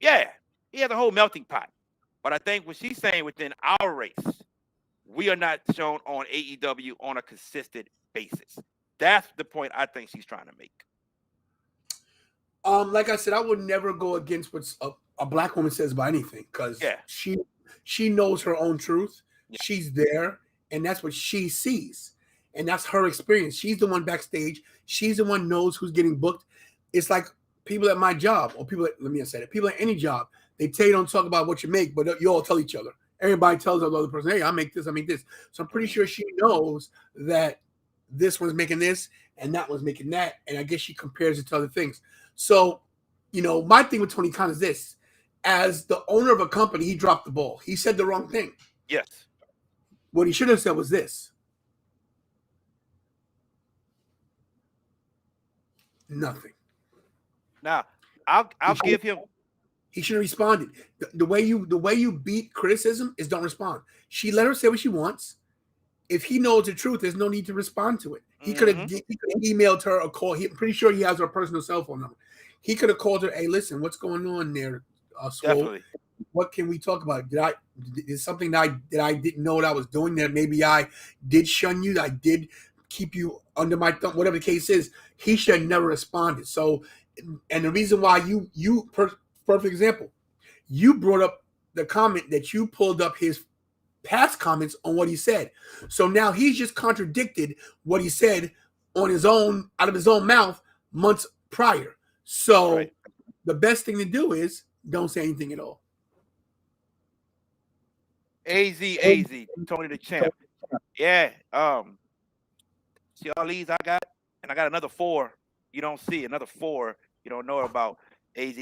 Yeah, he has a whole melting pot. But I think what she's saying within our race, we are not shown on AEW on a consistent basis. That's the point I think she's trying to make. Like I said, I would never go against what a black woman says about anything because she knows her own truth. Yeah. She's there, and that's what she sees, and that's her experience. She's the one backstage. She's the one knows who's getting booked. It's like people at my job, or people at any job. They tell you don't talk about what you make, but you all tell each other. Everybody tells the other person, hey, I make this, I make this. So I'm pretty sure she knows that this one's making this and that one's making that. And I guess she compares it to other things. So, my thing with Tony Khan is this. As the owner of a company, he dropped the ball. He said the wrong thing. Yes. What he should have said was this. Nothing. Now, I'll give him. He should have responded. The way you beat criticism is don't respond. She let her say what she wants. If he knows the truth, there's no need to respond to it. He could have emailed her or called. I'm pretty sure he has her personal cell phone number. He could have called her. Hey, listen, what's going on there, Swole? Definitely. What can we talk about? Is something that I didn't know what I was doing? That maybe I did shun you. That I did keep you under my thumb. Whatever the case is, he should have never responded. So, and the reason why perfect example. You brought up the comment that you pulled up his past comments on what he said. So now he's just contradicted what he said on his own, out of his own mouth months prior. So the best thing to do is don't say anything at all. AZ, Tony the Champ. Yeah. See all these I got? And I got another 4. You don't see another 4 you don't know about. AZ.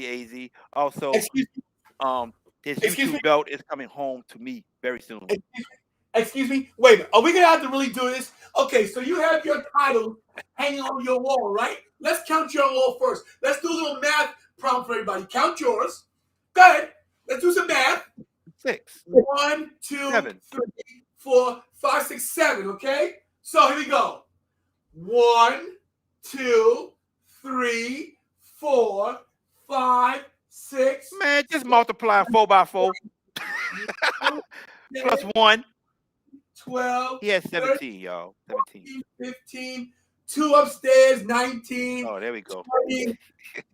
Also, his YouTube belt is coming home to me very soon. Excuse me? Wait a minute. Are we going to have to really do this? Okay, so you have your title hanging on your wall, right? Let's count your wall first. Let's do a little math problem for everybody. Count yours. Go ahead. Let's do some math. 6. 1, 2, 7. 3, 4, 5, 6, 7, okay? So here we go. 1, 2, 3, 4, 5, 6. Man, just multiply 4 by 4. Plus 1. 12. He has 17, 13, y'all. 17. 15. 2 upstairs, 19. Oh, there we go. 20,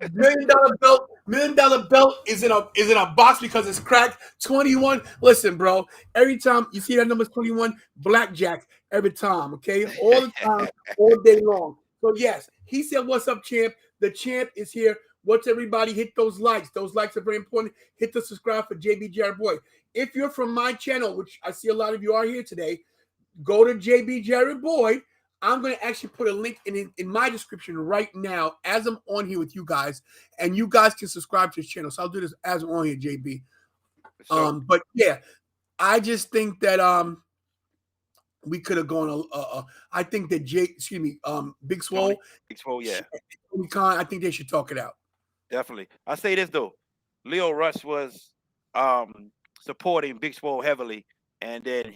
$1 million belt. $1 million belt is in a box because it's cracked. 21. Listen, bro. Every time you see that number 21, blackjack every time, okay? All the time, all day long. So yes, he said, "What's up, champ?" The champ is here. What's everybody? Hit those likes. Those likes are very important. Hit the subscribe for JB Jared Boy. If you're from my channel, which I see a lot of you are here today, go to JB Jared Boy. I'm going to actually put a link in my description right now as I'm on here with you guys, and you guys can subscribe to his channel. So I'll do this as I'm on here, JB. But yeah, I just think that we could have gone. I think that Big Swole, yeah, I think they should talk it out. Definitely. I say this though, Leo Rush was supporting Big Swole heavily, and then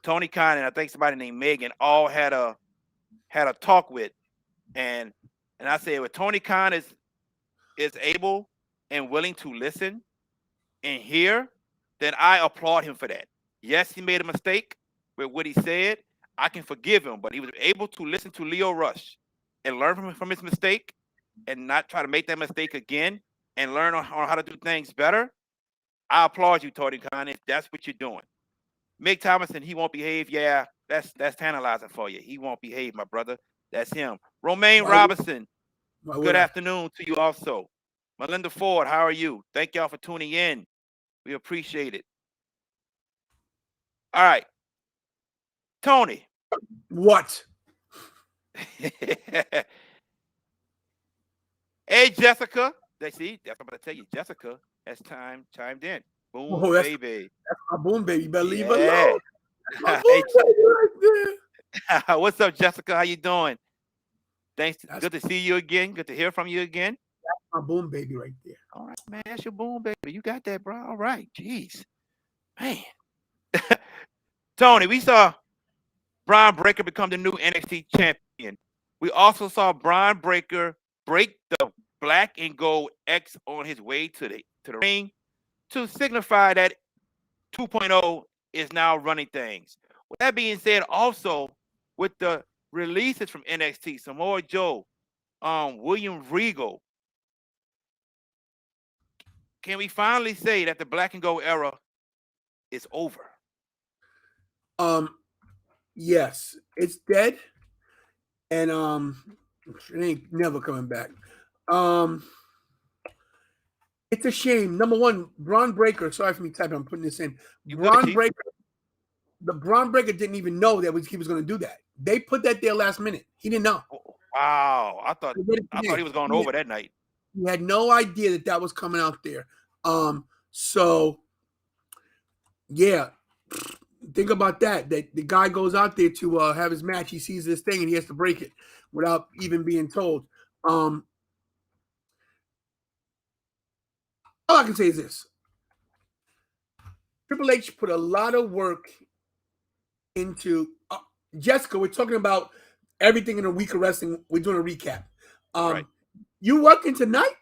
Tony Khan and I think somebody named Megan all had a talk with, and I said, well, Tony Khan is able and willing to listen and hear, then I applaud him for that. Yes, he made a mistake with what he said. I can forgive him, but he was able to listen to Leo Rush and learn from his mistake and not try to make that mistake again and learn on how to do things better, I applaud you, Tony Khan, if that's what you're doing. Mick Thomason, he won't behave. Yeah, that's tantalizing for you. He won't behave, my brother. That's him. Romaine Robinson, good afternoon to you also. Melinda Ford, how are you? Thank y'all for tuning in. We appreciate it. All right. Tony. What? Hey, Jessica. That's what I'm going to tell you. Jessica has chimed in. Boom, baby. That's my boom, baby. Better leave her alone. That's my boom, baby right there. What's up, Jessica? How you doing? Thanks. Good to see you again. Good to hear from you again. That's my boom, baby right there. All right, man. That's your boom, baby. You got that, bro. All right. Jeez. Man. Tony, we saw Bron Breakker become the new NXT champion. We also saw Bron Breakker break the black and gold X on his way to the ring to signify that 2.0 is now running things. With that being said, also with the releases from NXT, Samoa Joe, William Regal, can we finally say that the black and gold era is over? Yes, it's dead, and it ain't never coming back. It's a shame. Number one, Bron Breakker. Sorry for me typing. I'm putting this in. Bron Breakker. The Bron Breakker didn't even know that he was going to do that. They put that there last minute. He didn't know. Wow, I thought he was going over that night. He had no idea that was coming out there. So yeah, think about that. That the guy goes out there to have his match. He sees this thing and he has to break it without even being told. All I can say is this. Triple H put a lot of work into Jessica. We're talking about everything in a week of wrestling. We're doing a recap. Right. You working tonight?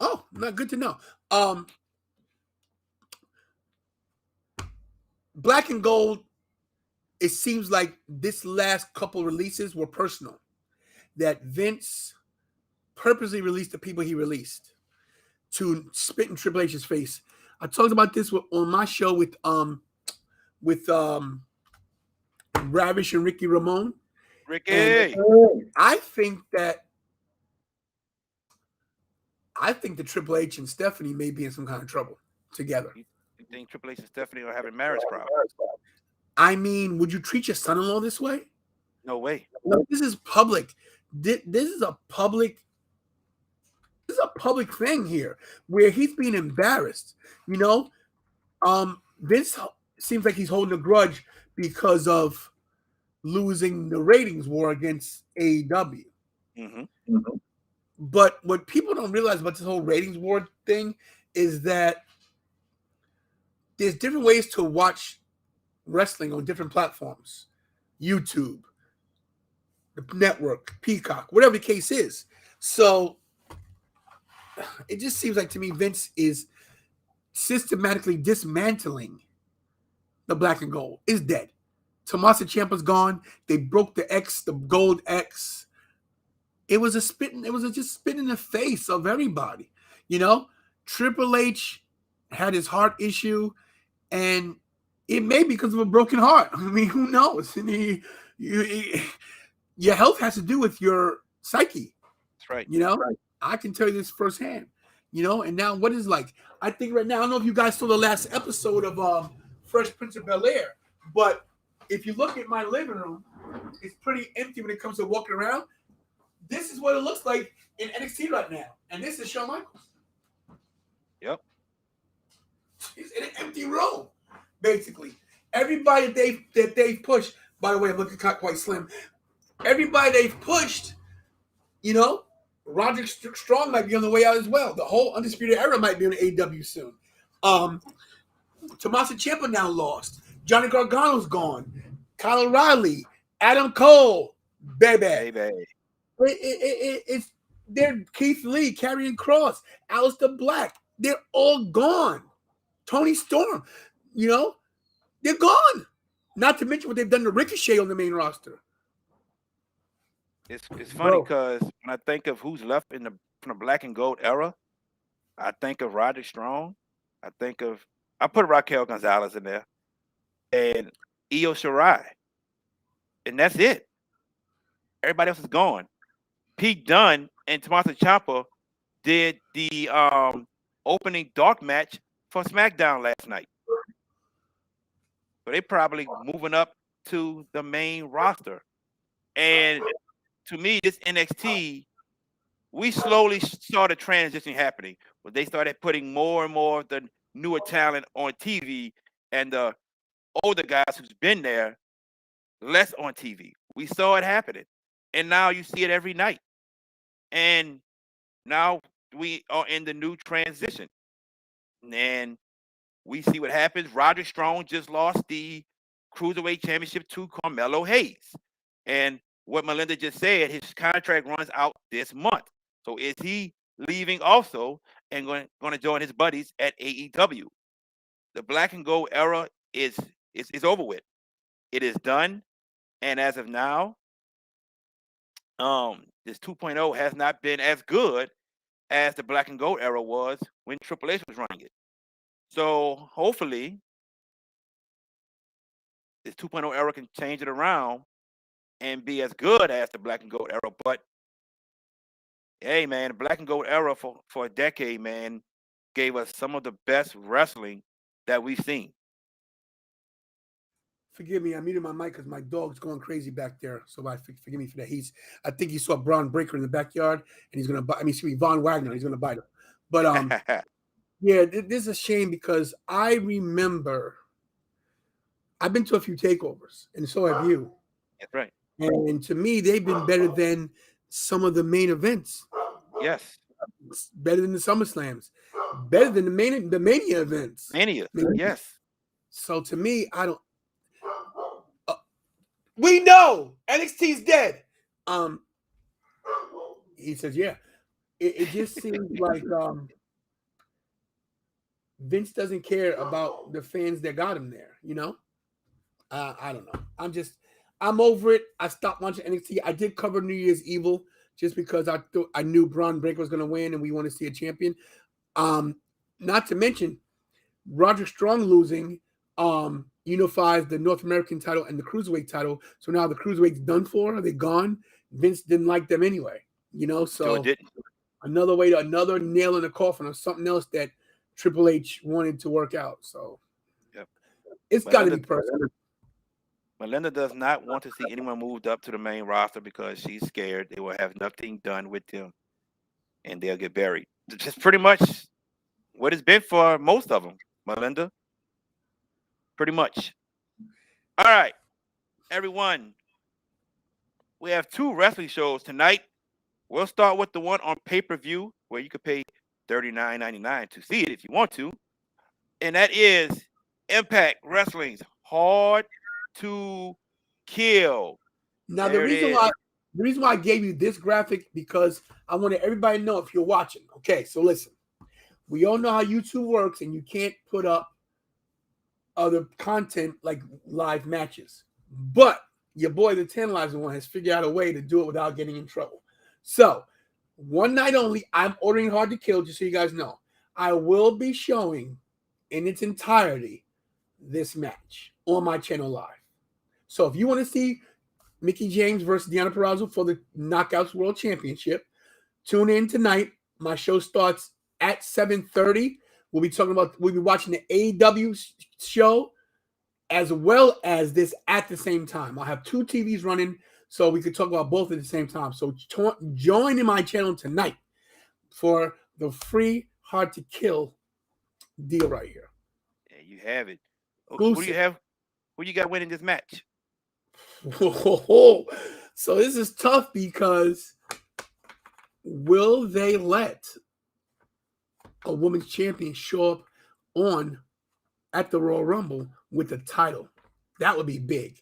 Oh, not good to know. Black and gold, it seems like this last couple releases were personal. That Vince purposely released the people he released to spit in Triple H's face. I talked about this on my show with Ravish and Ricky Ramone. Ricky, I think that the Triple H and Stephanie may be in some kind of trouble together. You think Triple H and Stephanie are having marriage problems? I mean, would you treat your son-in-law this way? No way. No, this is public. This is a public thing here where he's being embarrassed. You know, Vince seems like he's holding a grudge because of losing the ratings war against AEW. Mm-hmm. Mm-hmm. But what people don't realize about this whole ratings war thing is that there's different ways to watch wrestling on different platforms. YouTube, the network, Peacock, whatever the case is. So it just seems like to me Vince is systematically dismantling the black and gold. It's dead. Tommaso Ciampa's gone. They broke the X, the gold X. It was just spit in the face of everybody. You know, Triple H had his heart issue, and it may be because of a broken heart. I mean, who knows? Your health has to do with your psyche. That's right. You know, right. I can tell you this firsthand. You know, and now what is like? I think right now, I don't know if you guys saw the last episode of Fresh Prince of Bel-Air, but if you look at my living room, it's pretty empty when it comes to walking around. This is what it looks like in NXT right now. And this is Shawn Michaels. Yep. He's in an empty room, basically. Everybody that they've pushed, by the way, I'm looking quite slim. Everybody they've pushed, you know, Roderick Strong might be on the way out as well. The whole Undisputed Era might be on AEW soon. Tommaso Ciampa now lost. Johnny Gargano's gone. Kyle O'Reilly, Adam Cole, baby. It's they're Keith Lee, Karrion Kross, Aleister Black. They're all gone. Tony Storm, you know, they're gone. Not to mention what they've done to Ricochet on the main roster. It's funny Bro, because when I think of who's left in the from the black and gold era, I think of Roderick Strong. I put Raquel Gonzalez in there and Io Shirai, and that's it. Everybody else is gone. Pete Dunne and Tommaso Ciampa did the opening dark match for SmackDown last night. So they probably moving up to the main roster. And to me, this NXT, we slowly saw the transition happening. But they started putting more and more of the newer talent on TV, and the older guys who's been there less on TV. We saw it happening, and now you see it every night. And now we are in the new transition, and we see what happens. Roderick Strong just lost the Cruiserweight Championship to Carmelo Hayes. And what Melinda just said, his contract runs out this month. So is he leaving also and going to join his buddies at AEW? The black and gold era is over with. It is done. And as of now, this 2.0 has not been as good as the black and gold era was when Triple H was running it. So hopefully this 2.0 era can change it around and be as good as the black and gold era. But hey, man, the black and gold era for a decade, man, gave us some of the best wrestling that we've seen. forgive me. I muted my mic because my dog's going crazy back there. So forgive me for that. I think he saw Braun Breaker in the backyard, and he's gonna bite. I mean, excuse me, Von Wagner. He's gonna bite him. But yeah, this is a shame because I remember I've been to a few takeovers, and so have you. That's right. And to me, they've been better than some of the main events. Yes. Better than the SummerSlams. Better than the Mania events. Mania. Yes. So to me, I don't. We know NXT's dead. He says, yeah. It just seems like Vince doesn't care about the fans that got him there. You know, I don't know. I'm over it. I stopped watching NXT. I did cover New Year's Evil just because I knew Braun Breaker was going to win and we want to see a champion. Not to mention Roderick Strong losing unifies the North American title and the Cruiserweight title. So now the Cruiserweight's done for. Are they gone? Vince didn't like them anyway. You know, so another nail in the coffin or something else that Triple H wanted to work out. So yep. It's got to be personal. Melinda does not want to see anyone moved up to the main roster because she's scared they will have nothing done with them and they'll get buried. It's just pretty much what it's been for most of them, Melinda. Pretty much. All right, everyone. We have 2 wrestling shows tonight. We'll start with the one on pay-per-view where you could pay $39.99 to see it if you want to. And that is Impact Wrestling's Hard to Kill. Now the reason why I gave you this graphic because I wanted everybody to know if you're watching. Okay, so listen. We all know how YouTube works, and you can't put up other content like live matches. But your boy, the Tantalizing one, has figured out a way to do it without getting in trouble. So, one night only, I'm ordering Hard to Kill, just so you guys know. I will be showing in its entirety this match on my channel live. So if you want to see Mickie James versus Deonna Purrazzo for the Knockouts World Championship, tune in tonight. My show starts at 7:30. We'll be watching the AEW show as well as this at the same time. I'll have 2 TVs running so we could talk about both at the same time. So join in my channel tonight for the free Hard to Kill deal right here. Yeah, you have it. Who do you have? Who you got winning this match? So this is tough because will they let a women's champion show up at the Royal Rumble with the title? That would be big.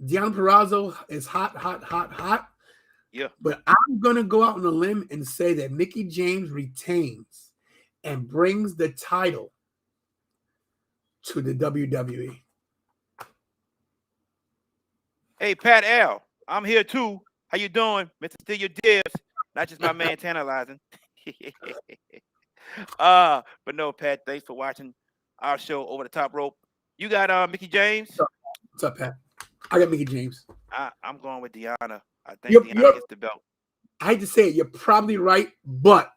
Deonna Purrazzo is hot. Yeah. But I'm going to go out on a limb and say that Mickie James retains and brings the title to the WWE. Hey, Pat L, I'm here too. How you doing, Mr. Steal Your Dibs? Not just my man Tantalizing. But no, Pat, thanks for watching our show Over the Top Rope. You got Mickie James? What's up, Pat? I got Mickie James. I'm going with Deanna. I think Deanna gets the belt. I hate to say it, you're probably right, but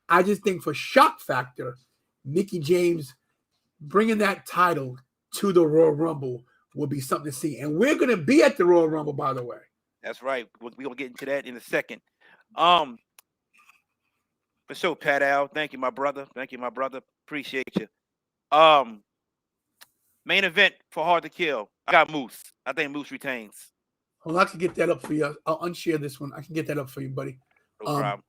I just think for shock factor, Mickie James bringing that title to the Royal Rumble will be something to see. And we're going to be at the Royal Rumble, by the way. That's right. We're going to get into that in a second. For sure, Pat Al. Thank you, my brother. Thank you, my brother. Appreciate you. Main event for Hard to Kill. I got Moose. I think Moose retains. Hold on, I can get that up for you. I'll unshare this one. I can get that up for you, buddy. No problem.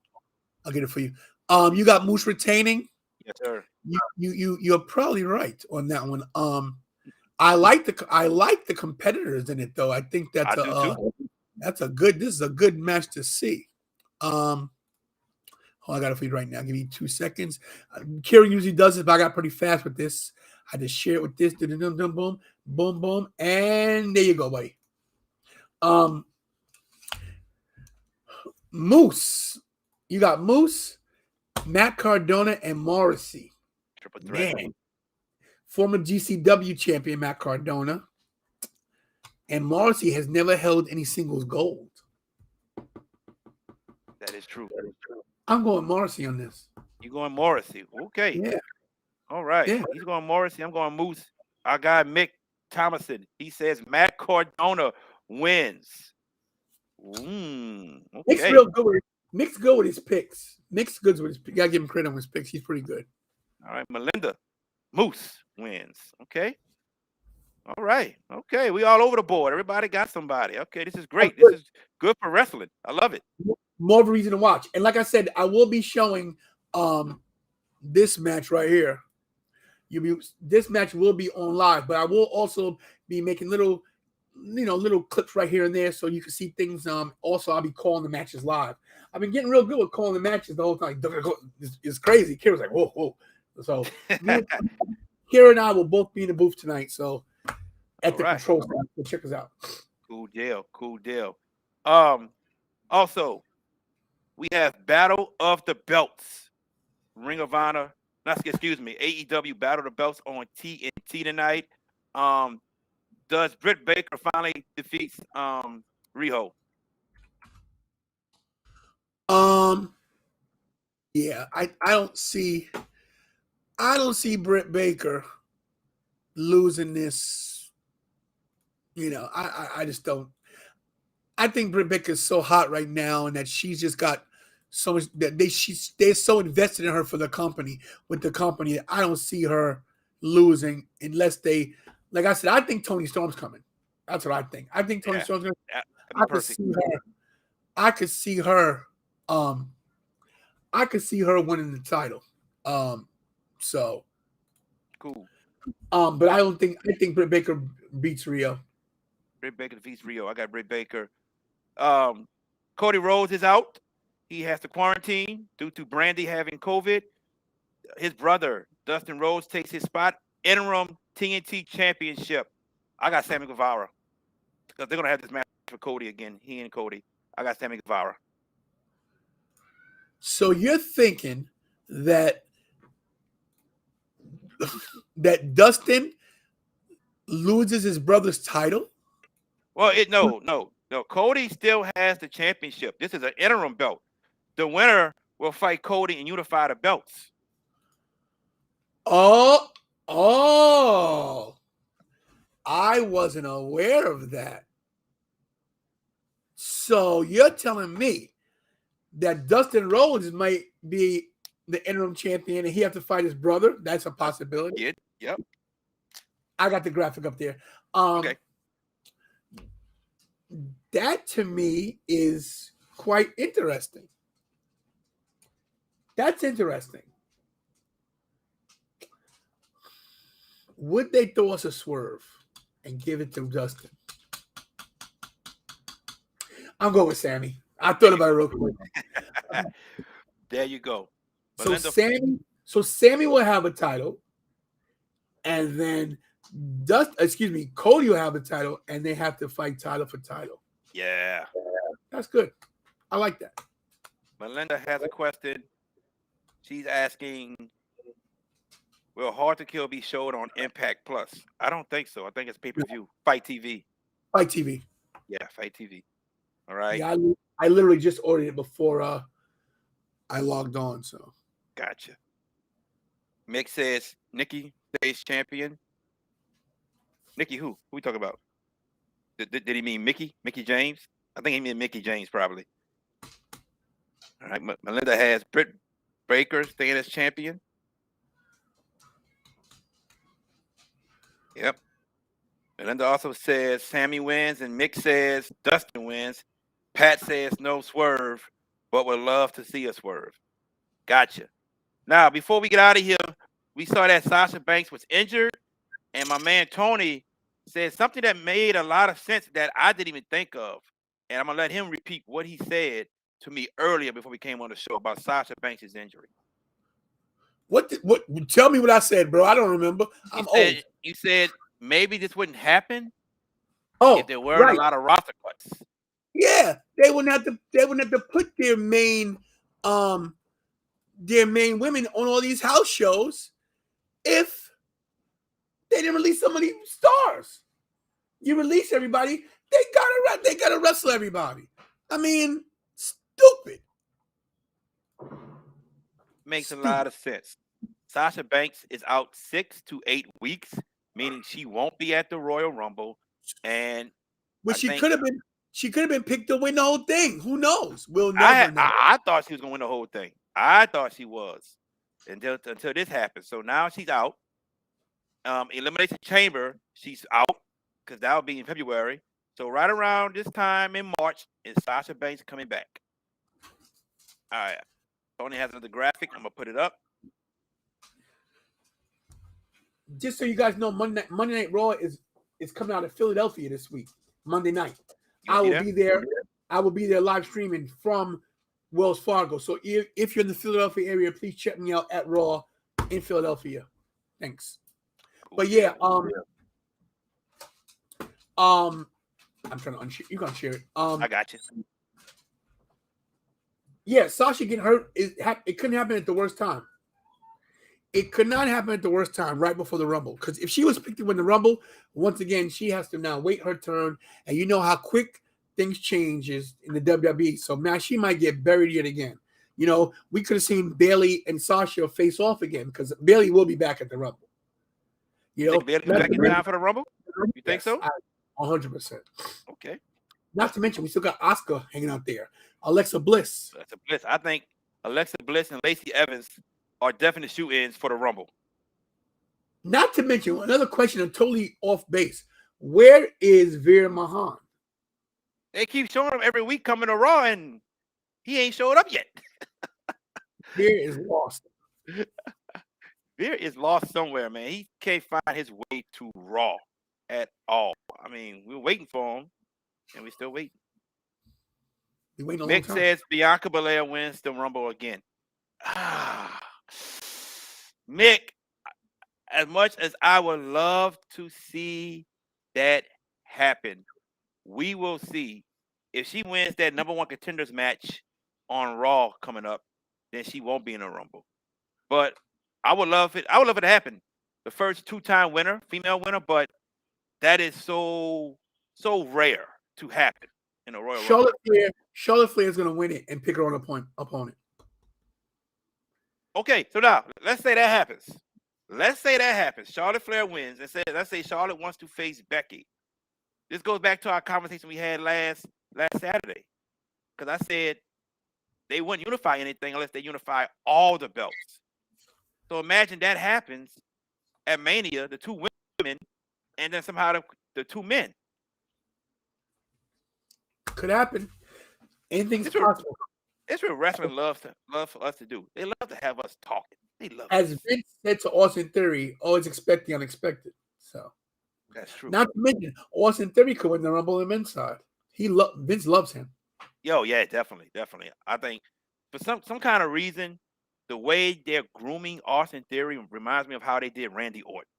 I'll get it for you. You got Moose retaining? Yes, sir. You're probably right on that one. I like the competitors in it though. I think that's this is a good match to see. I got it for you right now. Give me 2 seconds. Kieran usually does this, but I got pretty fast with this. I just share it with this. Boom, boom, boom, and there you go, buddy. Moose. You got Moose, Matt Cardona, and Morrissey. Triple threat. Man. Former GCW champion Matt Cardona. And Morrissey has never held any singles gold. That is true. I'm going Morrissey on this. You going Morrissey? Okay. Yeah. All right. Yeah. He's going Morrissey. I'm going Moose. Our guy Mick Thomason. He says Matt Cardona wins. Okay. Mick's real good. Mick's good with his picks. Mick's good with his picks. Gotta give him credit on his picks. He's pretty good. All right, Melinda. Moose wins. Okay. All right. Okay. We all over the board. Everybody got somebody. Okay. This is great. This is good for wrestling. I love it. More of a reason to watch. And like I said, I will be showing this match right here. This match will be on live, but I will also be making little clips right here and there so you can see things. Also, I'll be calling the matches live. I've been getting real good with calling the matches the whole time. It's crazy. Kira's like, whoa. So Kira and I will both be in the booth tonight. So at the control center, so check us out. Cool deal. Also, we have Battle of the Belts. Ring of Honor. AEW Battle of the Belts on TNT tonight. Does Britt Baker finally defeats Riho? Yeah, I don't see Britt Baker losing this. I just don't. I think Britt Baker is so hot right now, and that she's just got so much that they're so invested in her for the company with the company. I don't see her losing unless they, like I said, I think Toni Storm's coming. That's what I think. I think Toni Storm's going to. I could see her. I could see her winning the title. So cool. But I think Britt Baker beats Riho. Britt Baker defeats Riho. I got Britt Baker. Cody Rhodes is out. He has to quarantine due to Brandy having COVID. His brother, Dustin Rhodes, takes his spot. Interim TNT Championship. I got Sammy Guevara. Because they're going to have this match for Cody again. He and Cody. I got Sammy Guevara. So you're thinking that Dustin loses his brother's title? Well, no. Cody still has the championship. This is an interim belt. The winner will fight Cody and unify the belts. Oh, I wasn't aware of that. So you're telling me that Dustin Rhodes might be the interim champion and he have to fight his brother? That's a possibility. Yep. I got the graphic up there. Okay. That to me is quite interesting. That's interesting. Would they throw us a swerve and give it to Dustin? I'm going with Sammy. I thought about it real quick. There you go. So Sammy will have a title, and then Cody will have a title, and they have to fight title for title. Yeah. That's good. I like that. Melinda has a question. She's asking, will Hard to Kill be showed on Impact Plus? I don't think so. I think it's pay-per-view. Fight TV. Fight TV. Yeah, Fight TV. All right. Yeah, I literally just ordered it before I logged on. So gotcha. Mick says Nikki stays champion. Nikki who? Who we talking about? Did he mean Mickey? Mickie James? I think he meant Mickie James probably. All right. Melinda has Britt Baker staying as champion. Yep. Melinda also says Sammy wins, and Mick says Dustin wins. Pat says no swerve, but would love to see a swerve. Gotcha. Now, before we get out of here, we saw that Sasha Banks was injured, and my man Tony said something that made a lot of sense that I didn't even think of. And I'm going to let him repeat what he said to me earlier before we came on the show about Sasha Banks' injury. What? Tell me what I said, bro. I don't remember. I'm old. You said maybe this wouldn't happen if there weren't a lot of roster cuts. Yeah, they wouldn't have to put their main women on all these house shows if they didn't release so many stars. You release everybody, they gotta wrestle everybody. I mean, stupid. Makes a lot of sense. Sasha Banks is out 6 to 8 weeks, meaning she won't be at the Royal Rumble. And she could have been picked to win the whole thing. Who knows? We'll never know. I thought she was gonna win the whole thing. I thought she was until this happened. So now she's out. Elimination Chamber, she's out because that'll be in February. So right around this time in March is Sasha Banks coming back. All right. Tony has another graphic. I'm gonna put it up. Just so you guys know, Monday Night Raw is coming out of Philadelphia this week, Monday night. I will be there. I will be there live streaming from Wells Fargo. So if you're in the Philadelphia area, please check me out at Raw in Philadelphia. Thanks. But yeah, I'm trying to unshare. You can share it. I got you. Yeah, Sasha getting hurt. It couldn't happen at the worst time. It could not happen at the worst time, right before the Rumble. Because if she was picked to win the Rumble, once again, she has to now wait her turn. And you know how quick things changes in the WWE. So now she might get buried yet again. You know, we could have seen Bayley and Sasha face off again because Bayley will be back at the Rumble. You know, Bayley back in time for the Rumble? You think so? 100%. Okay. Not to mention, we still got Asuka hanging out there. Alexa Bliss. I think Alexa Bliss and Lacey Evans are definite shoot-ins for the Rumble. Not to mention, another question, I'm totally off base. Where is Veer Mahan? They keep showing him every week coming to Raw, and he ain't showed up yet. Veer is lost. Veer is lost somewhere, man. He can't find his way to Raw at all. I mean, we're waiting for him, and we're still waiting. Mick says Bianca Belair wins the Rumble again. Mick, as much as I would love to see that happen, we will see. If she wins that number one contenders match on Raw coming up, then she won't be in a Rumble. But I would love it. I would love it to happen. The first two-time winner, female winner, but that is so rare to happen in a Royal Rumble. Charlotte Flair is going to win it and pick her own opponent. Okay, so now let's say that happens. Charlotte Flair wins, and let's say Charlotte wants to face Becky. This goes back to our conversation we had last Saturday, because I said they wouldn't unify anything unless they unify all the belts. So imagine that happens at Mania, the two women, and then somehow the two men. Could happen. Anything's possible. It's what wrestling love for us to do. They love to have us talking. They love. As Vince said to Austin Theory, always expect the unexpected. So that's true. Not to mention, Austin Theory could win the Rumble in men's side. Vince loves him. Yo, yeah, definitely. I think for some kind of reason, the way they're grooming Austin Theory reminds me of how they did Randy Orton.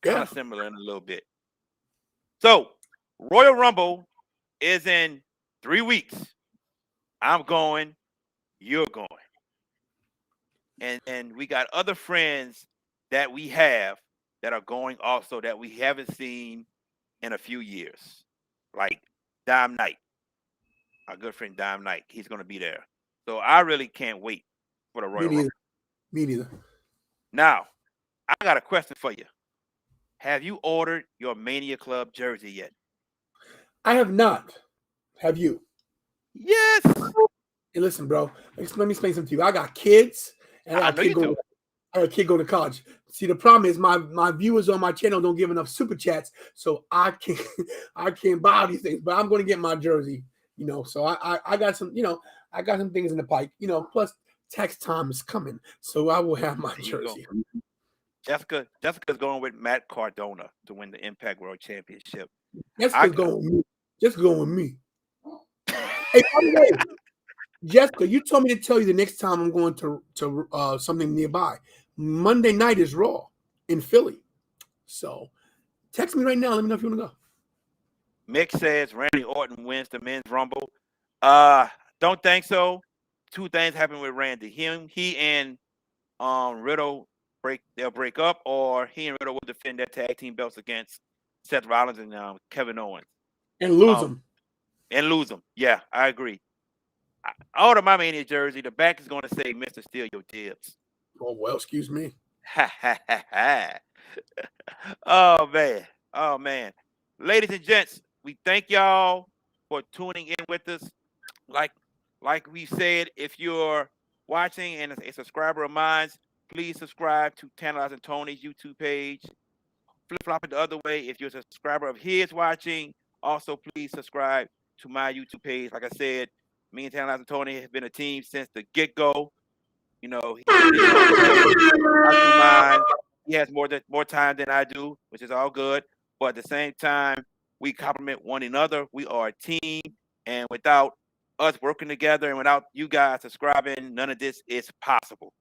Kind of similar in a little bit. So, Royal Rumble is in 3 weeks. I'm going, you're going. And we got other friends that we have that are going also that we haven't seen in a few years. Like Dime Knight, our good friend Dime Knight. He's going to be there. So I really can't wait for the Royal Rumble. Me neither. Now, I got a question for you. Have you ordered your Mania Club jersey yet? I have not. Have you? Yes. Hey, listen, bro. Let me explain something to you. I got kids, and I got a kid going to college. See, the problem is my viewers on my channel don't give enough super chats, so I can't buy these things. But I'm going to get my jersey. So I got some. I got some things in the pipe. Plus tax time is coming, so I will have my jersey. Jessica's going with Matt Cardona to win the Impact World Championship. Jessica's going with me. Just going with me. Hey, by the way, Jessica, you told me to tell you the next time I'm going to something nearby. Monday night is Raw in Philly. So text me right now. Let me know if you want to go. Mick says Randy Orton wins the men's Rumble. Don't think so. 2 things happen with Randy. He and Riddle they'll break up, or he and Riddle will defend their tag team belts against Seth Rollins and Kevin Owens. And lose them. Yeah, I agree. I ordered my Mania jersey. The back is going to say Mr. Steal Your Dibs. Oh, well, excuse me. Oh, man. Ladies and gents, we thank y'all for tuning in with us. Like we said, if you're watching and a subscriber of mine, please subscribe to Tantalizing Tony's YouTube page. Flip-flop it the other way. If you're a subscriber of his watching, also please subscribe to my YouTube page. Like I said, me and Tantalizing Tony have been a team since the get-go. He has more time than I do, which is all good. But at the same time, we complement one another. We are a team, and without us working together and without you guys subscribing, none of this is possible.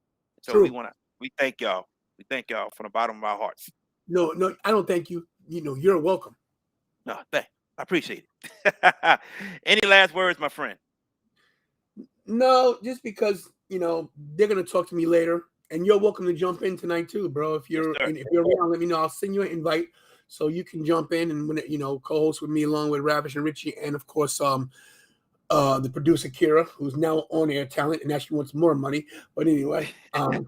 So True. we thank y'all. We thank y'all from the bottom of our hearts. No, I don't thank you. You're welcome. No, I appreciate it. Any last words, my friend? No, just because they're gonna talk to me later, and you're welcome to jump in tonight too, bro. If you're around, let me know. I'll send you an invite so you can jump in and co-host with me along with Ravish and Richie, and of course the producer Kira, who's now on air talent and actually wants more money. But anyway, it's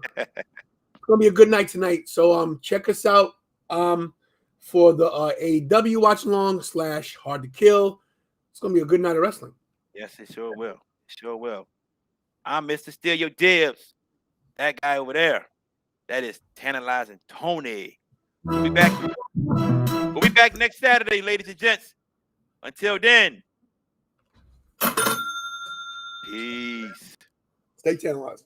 gonna be a good night tonight. So check us out for the AEW watch along / Hard to Kill. It's gonna be a good night of wrestling. Yes, it sure will. Sure will. I'm Mr. Steal Your Dibs. That guy over there. That is Tantalizing Tony. We'll be back next Saturday, ladies and gents. Until then, peace. Stay tantalized.